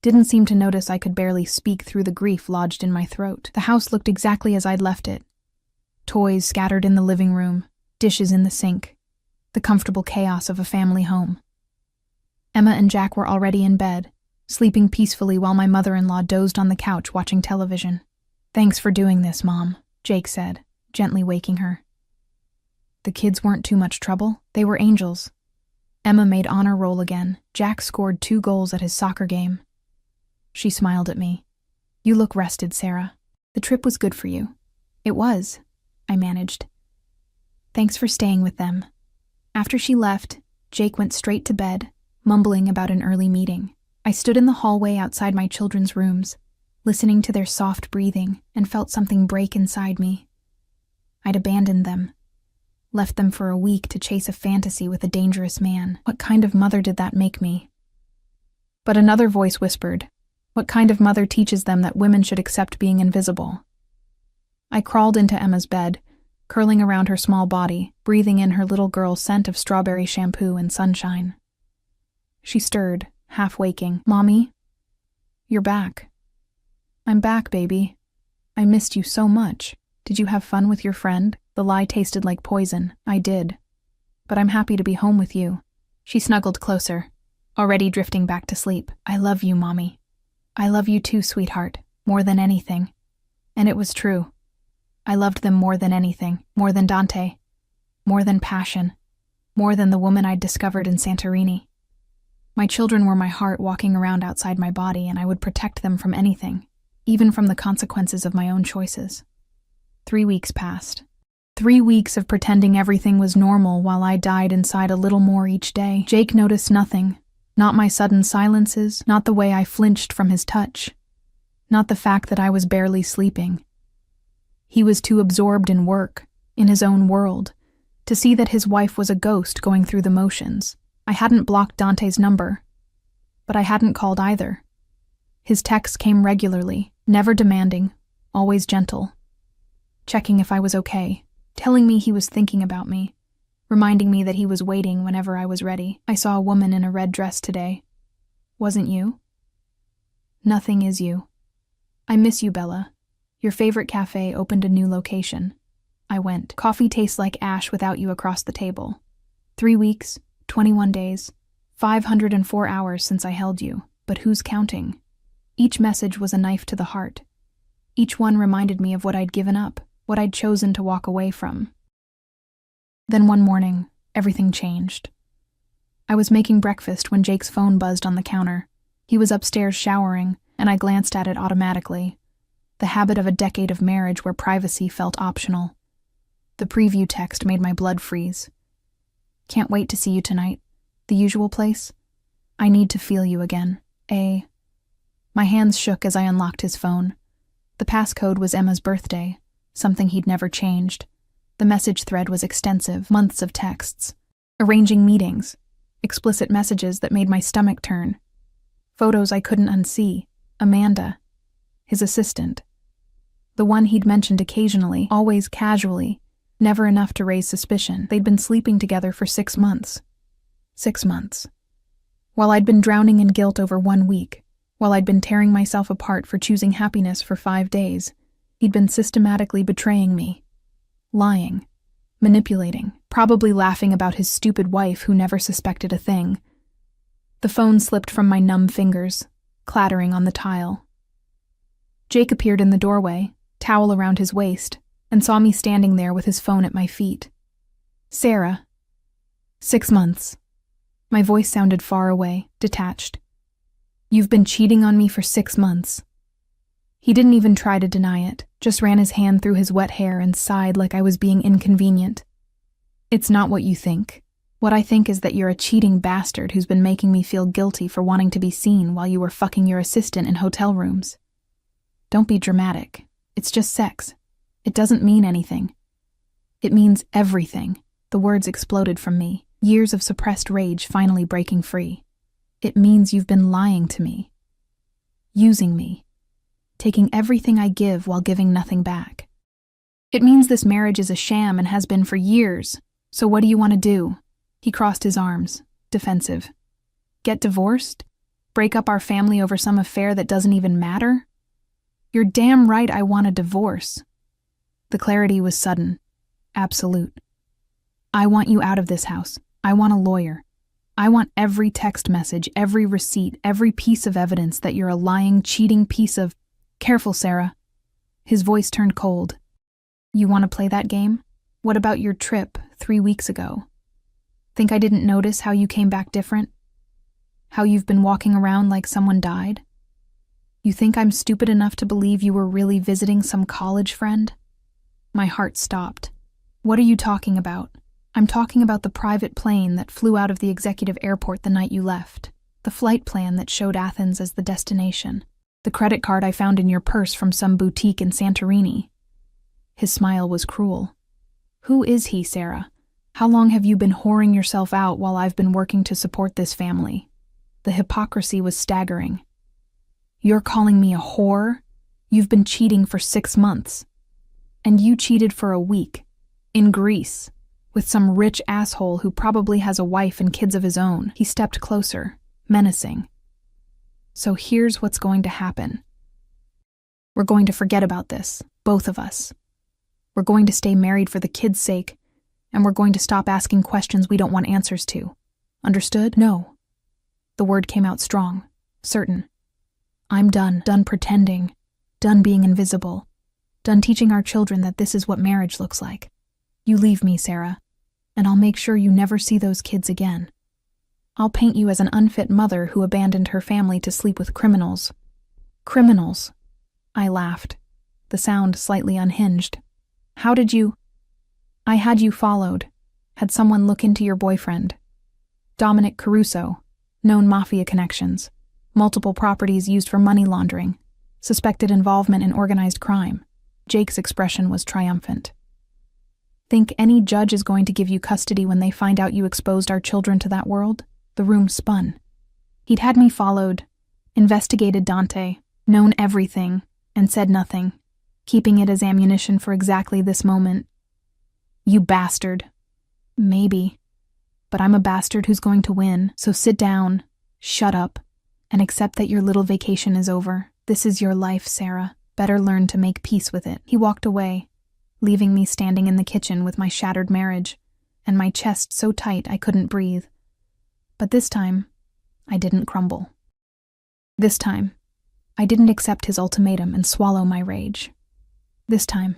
didn't seem to notice I could barely speak through the grief lodged in my throat. The house looked exactly as I'd left it. Toys scattered in the living room, dishes in the sink, the comfortable chaos of a family home. Emma and Jack were already in bed, sleeping peacefully while my mother-in-law dozed on the couch watching television. Thanks for doing this, Mom, Jake said, gently waking her. The kids weren't too much trouble. They were angels. Emma made honor roll again. Jack scored 2 goals at his soccer game. She smiled at me. You look rested, Sarah. The trip was good for you. It was, I managed. Thanks for staying with them. After she left, Jake went straight to bed, mumbling about an early meeting. I stood in the hallway outside my children's rooms, listening to their soft breathing, and felt something break inside me. I'd abandoned them, left them for a week to chase a fantasy with a dangerous man. What kind of mother did that make me? But another voice whispered, what kind of mother teaches them that women should accept being invisible? I crawled into Emma's bed, curling around her small body, breathing in her little girl's scent of strawberry shampoo and sunshine. She stirred, half waking. Mommy? You're back. I'm back, baby. I missed you so much. Did you have fun with your friend? The lie tasted like poison. I did. But I'm happy to be home with you. She snuggled closer, already drifting back to sleep. I love you, Mommy. I love you too, sweetheart, more than anything. And it was true. I loved them more than anything, more than Dante, more than passion, more than the woman I'd discovered in Santorini. My children were my heart walking around outside my body, and I would protect them from anything, even from the consequences of my own choices. 3 weeks passed. 3 weeks of pretending everything was normal while I died inside a little more each day. Jake noticed nothing, not my sudden silences, not the way I flinched from his touch, not the fact that I was barely sleeping. He was too absorbed in work, in his own world, to see that his wife was a ghost going through the motions. I hadn't blocked Dante's number, but I hadn't called either. His texts came regularly, never demanding, always gentle. checking if I was okay, telling me he was thinking about me, reminding me that he was waiting whenever I was ready. I saw a woman in a red dress today. Wasn't you? Nothing is you. I miss you, Bella. Your favorite cafe opened a new location. I went. Coffee tastes like ash without you across the table. 3 weeks, 21 days, 504 hours since I held you, but who's counting? Each message was a knife to the heart. Each one reminded me of what I'd given up, what I'd chosen to walk away from. Then one morning, everything changed. I was making breakfast when Jake's phone buzzed on the counter. He was upstairs showering, and I glanced at it automatically. The habit of a decade of marriage where privacy felt optional. The preview text made my blood freeze. Can't wait to see you tonight. The usual place? I need to feel you again. My hands shook as I unlocked his phone. The passcode was Emma's birthday, something he'd never changed. The message thread was extensive, months of texts. Arranging meetings. Explicit messages that made my stomach turn. Photos I couldn't unsee. Amanda. His assistant. The one he'd mentioned occasionally, always casually, never enough to raise suspicion. They'd been sleeping together for 6 months. 6 months. While I'd been drowning in guilt over 1 week, while I'd been tearing myself apart for choosing happiness for 5 days, he'd been systematically betraying me. Lying. Manipulating. Probably laughing about his stupid wife who never suspected a thing. The phone slipped from my numb fingers, clattering on the tile. Jake appeared in the doorway, towel around his waist, and saw me standing there with his phone at my feet. Sarah. 6 months. My voice sounded far away, detached. You've been cheating on me for 6 months. He didn't even try to deny it, just ran his hand through his wet hair and sighed like I was being inconvenient. It's not what you think. What I think is that you're a cheating bastard who's been making me feel guilty for wanting to be seen while you were fucking your assistant in hotel rooms. Don't be dramatic. It's just sex. It doesn't mean anything. It means everything. The words exploded from me, years of suppressed rage finally breaking free. It means you've been lying to me. Using me. Taking everything I give while giving nothing back. It means this marriage is a sham and has been for years. So what do you want to do? He crossed his arms, defensive. Get divorced? Break up our family over some affair that doesn't even matter? You're damn right I want a divorce. The clarity was sudden, absolute. I want you out of this house. I want a lawyer. I want every text message, every receipt, every piece of evidence that you're a lying, cheating piece of... Careful, Sarah. His voice turned cold. You want to play that game? What about your trip 3 weeks ago? Think I didn't notice how you came back different? How you've been walking around like someone died? You think I'm stupid enough to believe you were really visiting some college friend? My heart stopped. What are you talking about? I'm talking about the private plane that flew out of the executive airport the night you left. The flight plan that showed Athens as the destination. The credit card I found in your purse from some boutique in Santorini. His smile was cruel. Who is he, Sarah? How long have you been whoring yourself out while I've been working to support this family? The hypocrisy was staggering. You're calling me a whore? You've been cheating for 6 months. And you cheated for a week. In Greece. With some rich asshole who probably has a wife and kids of his own. He stepped closer, menacing. So here's what's going to happen. We're going to forget about this, both of us. We're going to stay married for the kids' sake, and we're going to stop asking questions we don't want answers to. Understood? No. The word came out strong, certain. I'm done pretending, done being invisible, done teaching our children that this is what marriage looks like. You leave me, Sarah, and I'll make sure you never see those kids again. I'll paint you as an unfit mother who abandoned her family to sleep with criminals. Criminals. I laughed, the sound slightly unhinged. How did you... I had you followed, had someone look into your boyfriend. Dominic Caruso, known Mafia connections, multiple properties used for money laundering, suspected involvement in organized crime. Jake's expression was triumphant. Think any judge is going to give you custody when they find out you exposed our children to that world? The room spun. He'd had me followed, investigated Dante, known everything, and said nothing. keeping it as ammunition for exactly this moment. You bastard. Maybe. But I'm a bastard who's going to win, so sit down, shut up, and accept that your little vacation is over. This is your life, Sarah. Better learn to make peace with it. He walked away, leaving me standing in the kitchen with my shattered marriage, and my chest so tight I couldn't breathe. But this time, I didn't crumble. This time, I didn't accept his ultimatum and swallow my rage. This time,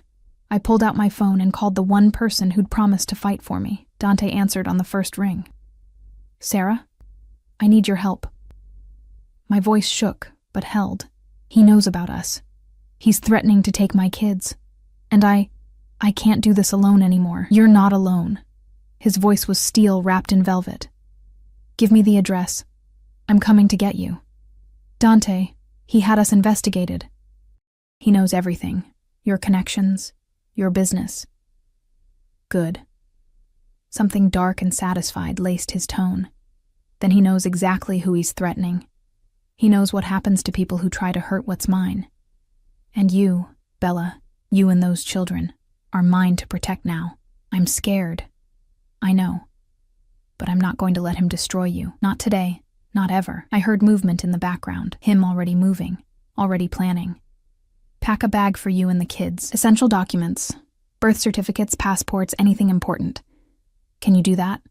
I pulled out my phone and called the one person who'd promised to fight for me. Dante answered on the first ring. Sarah, I need your help. My voice shook, but held. He knows about us. He's threatening to take my kids. And I can't do this alone anymore. You're not alone. His voice was steel wrapped in velvet. Give me the address. I'm coming to get you. Dante, he had us investigated. He knows everything. Your connections, your business. Good. Something dark and satisfied laced his tone. Then he knows exactly who he's threatening. He knows what happens to people who try to hurt what's mine. And you, Bella, you and those children, are mine to protect now. I'm scared. I know. But I'm not going to let him destroy you. Not today. Not ever. I heard movement in the background. Him already moving. Already planning. Pack a bag for you and the kids. Essential documents. Birth certificates, passports, anything important. Can you do that?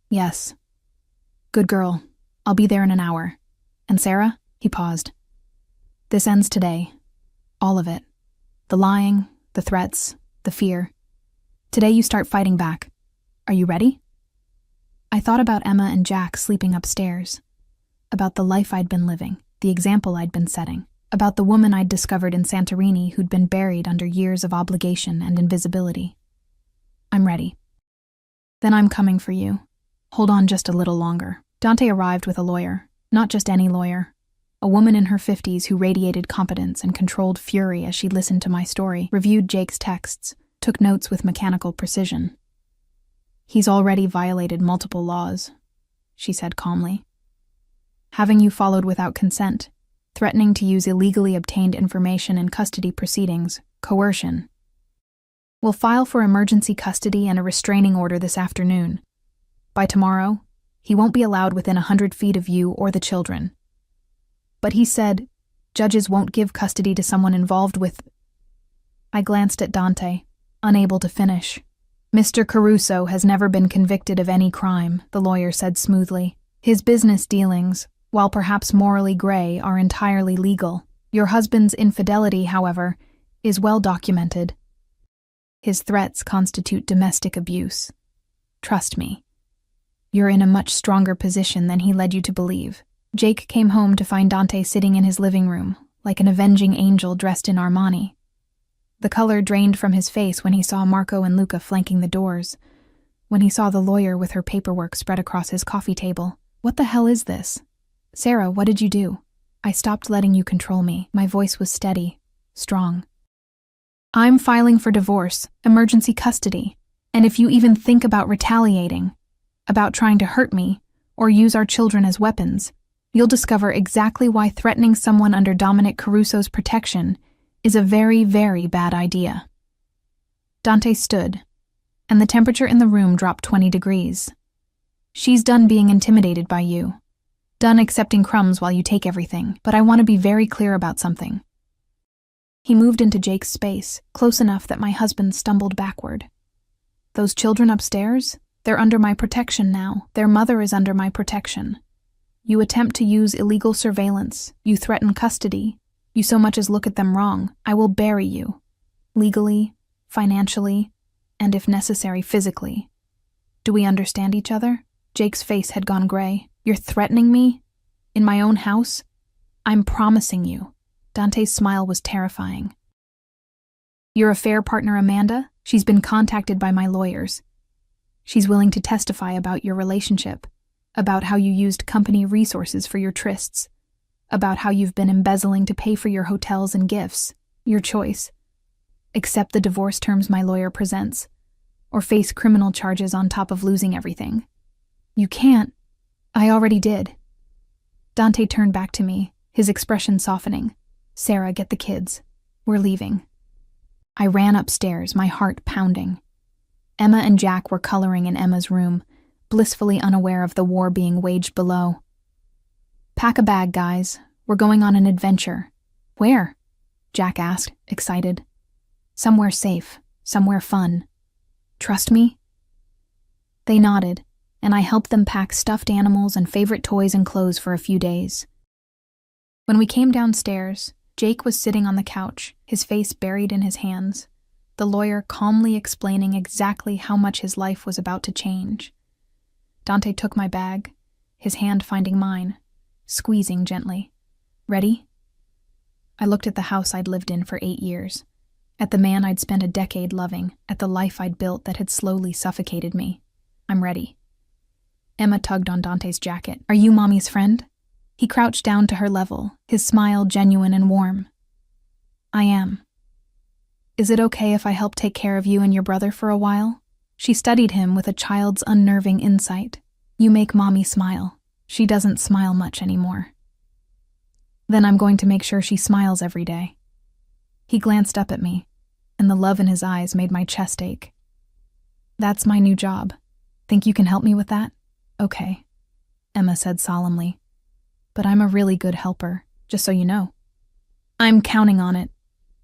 Yes. Good girl. I'll be there in an hour. And Sarah? He paused. This ends today. All of it. The lying, the threats, the fear. Today you start fighting back. Are you ready? I thought about Emma and Jack sleeping upstairs. About the life I'd been living, the example I'd been setting. About the woman I'd discovered in Santorini who'd been buried under years of obligation and invisibility. I'm ready. Then I'm coming for you. Hold on just a little longer. Dante arrived with a lawyer. Not just any lawyer. A woman in her 50s who radiated competence and controlled fury as she listened to my story, reviewed Jake's texts, took notes with mechanical precision. He's already violated multiple laws, she said calmly. Having you followed without consent, threatening to use illegally obtained information in custody proceedings, coercion. We'll file for emergency custody and a restraining order this afternoon. By tomorrow, he won't be allowed within 100 feet of you or the children. But he said, judges won't give custody to someone involved with... I glanced at Dante, unable to finish. Mr. Caruso has never been convicted of any crime, the lawyer said smoothly. His business dealings, while perhaps morally gray, are entirely legal. Your husband's infidelity, however, is well documented. His threats constitute domestic abuse. Trust me. You're in a much stronger position than he led you to believe. Jake came home to find Dante sitting in his living room, like an avenging angel dressed in Armani. The color drained from his face when he saw Marco and Luca flanking the doors, when he saw the lawyer with her paperwork spread across his coffee table. What the hell is this? Sarah, what did you do? I stopped letting you control me. My voice was steady, strong. I'm filing for divorce, emergency custody, and if you even think about retaliating, about trying to hurt me, or use our children as weapons, you'll discover exactly why threatening someone under Dominic Caruso's protection is a very, very bad idea. Dante stood, and the temperature in the room dropped 20 degrees. She's done being intimidated by you, done accepting crumbs while you take everything, but I want to be very clear about something. He moved into Jake's space, close enough that my husband stumbled backward. Those children upstairs? They're under my protection now. Their mother is under my protection. You attempt to use illegal surveillance. You threaten custody. You so much as look at them wrong. I will bury you. Legally, financially, and if necessary, physically. Do we understand each other? Jake's face had gone gray. You're threatening me? In my own house? I'm promising you. Dante's smile was terrifying. Your affair partner, Amanda? She's been contacted by my lawyers. She's willing to testify about your relationship, about how you used company resources for your trysts, about how you've been embezzling to pay for your hotels and gifts. Your choice. Accept the divorce terms my lawyer presents, or face criminal charges on top of losing everything. You can't. I already did. Dante turned back to me, his expression softening. Sarah, get the kids. We're leaving. I ran upstairs, my heart pounding. Emma and Jack were coloring in Emma's room, blissfully unaware of the war being waged below. "Pack a bag, guys. We're going on an adventure." "Where?" Jack asked, excited. "Somewhere safe, somewhere fun. Trust me?" They nodded, and I helped them pack stuffed animals and favorite toys and clothes for a few days. When we came downstairs, Jake was sitting on the couch, his face buried in his hands, the lawyer calmly explaining exactly how much his life was about to change. Dante took my bag, his hand finding mine, squeezing gently. "Ready?" I looked at the house I'd lived in for 8 years, at the man I'd spent a decade loving, at the life I'd built that had slowly suffocated me. "I'm ready." Emma tugged on Dante's jacket. "Are you Mommy's friend?" He crouched down to her level, his smile genuine and warm. "I am." "Is it okay if I help take care of you and your brother for a while?" She studied him with a child's unnerving insight. "You make Mommy smile. She doesn't smile much anymore." "Then I'm going to make sure she smiles every day." He glanced up at me, and the love in his eyes made my chest ache. "That's my new job. Think you can help me with that?" "Okay," Emma said solemnly. "But I'm a really good helper, just so you know." "I'm counting on it."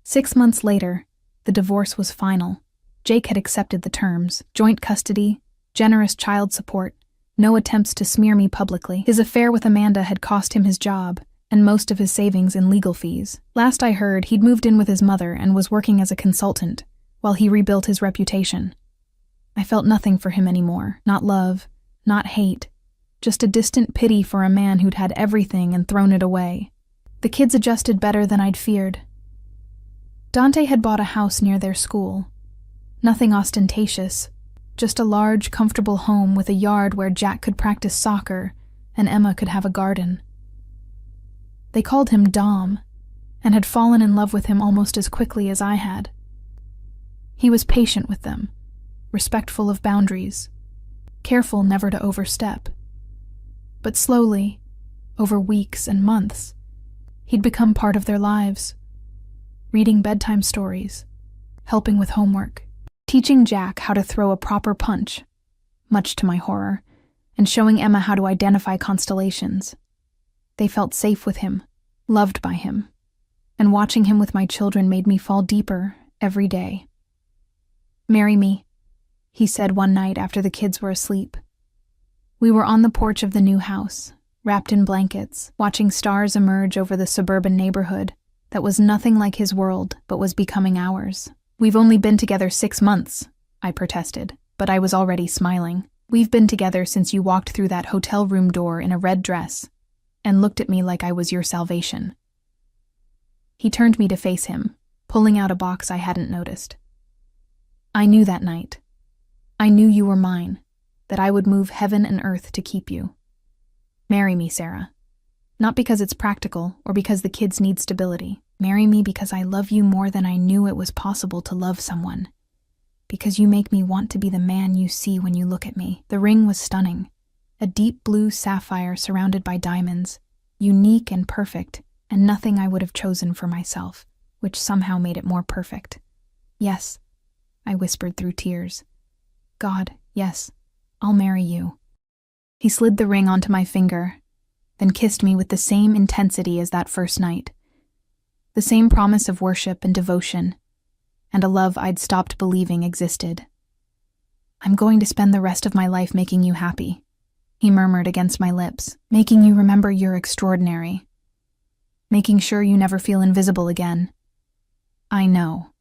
6 months later, the divorce was final. Jake had accepted the terms: joint custody, generous child support, no attempts to smear me publicly. His affair with Amanda had cost him his job, and most of his savings in legal fees. Last I heard, he'd moved in with his mother and was working as a consultant, while he rebuilt his reputation. I felt nothing for him anymore, not love, not hate, just a distant pity for a man who'd had everything and thrown it away. The kids adjusted better than I'd feared. Dante had bought a house near their school. Nothing ostentatious, just a large, comfortable home with a yard where Jack could practice soccer and Emma could have a garden. They called him Dom, and had fallen in love with him almost as quickly as I had. He was patient with them, respectful of boundaries, careful never to overstep. But slowly, over weeks and months, he'd become part of their lives, reading bedtime stories, helping with homework, teaching Jack how to throw a proper punch, much to my horror, and showing Emma how to identify constellations. They felt safe with him, loved by him, and watching him with my children made me fall deeper every day. "Marry me," he said one night after the kids were asleep. We were on the porch of the new house, wrapped in blankets, watching stars emerge over the suburban neighborhood that was nothing like his world but was becoming ours. "We've only been together 6 months, I protested, but I was already smiling. "We've been together since you walked through that hotel room door in a red dress and looked at me like I was your salvation." He turned me to face him, pulling out a box I hadn't noticed. "I knew that night. I knew you were mine, that I would move heaven and earth to keep you. Marry me, Sarah. Not because it's practical or because the kids need stability. Marry me because I love you more than I knew it was possible to love someone. Because you make me want to be the man you see when you look at me." The ring was stunning. A deep blue sapphire surrounded by diamonds, unique and perfect, and nothing I would have chosen for myself, which somehow made it more perfect. "Yes," I whispered through tears. "God, yes, I'll marry you." He slid the ring onto my finger, then kissed me with the same intensity as that first night. The same promise of worship and devotion, and a love I'd stopped believing existed. "I'm going to spend the rest of my life making you happy," he murmured against my lips, "making you remember you're extraordinary, making sure you never feel invisible again." "I know."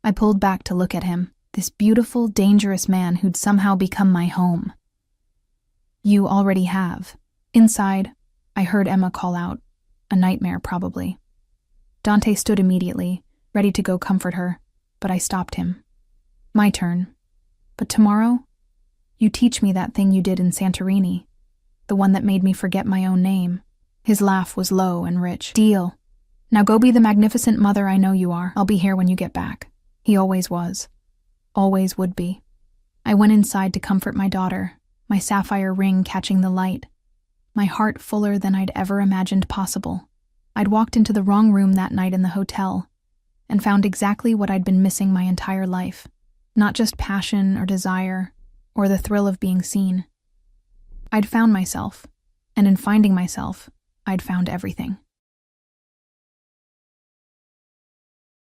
I pulled back to look at him, this beautiful, dangerous man who'd somehow become my home. "You already have." Inside, I heard Emma call out, a nightmare probably. Dante stood immediately, ready to go comfort her, but I stopped him. "My turn. But tomorrow, you teach me that thing you did in Santorini, the one that made me forget my own name." His laugh was low and rich. "Deal. Now go be the magnificent mother I know you are. I'll be here when you get back." He always was. Always would be. I went inside to comfort my daughter, my sapphire ring catching the light, my heart fuller than I'd ever imagined possible. I'd walked into the wrong room that night in the hotel, and found exactly what I'd been missing my entire life. Not just passion or desire, or the thrill of being seen. I'd found myself, and in finding myself, I'd found everything.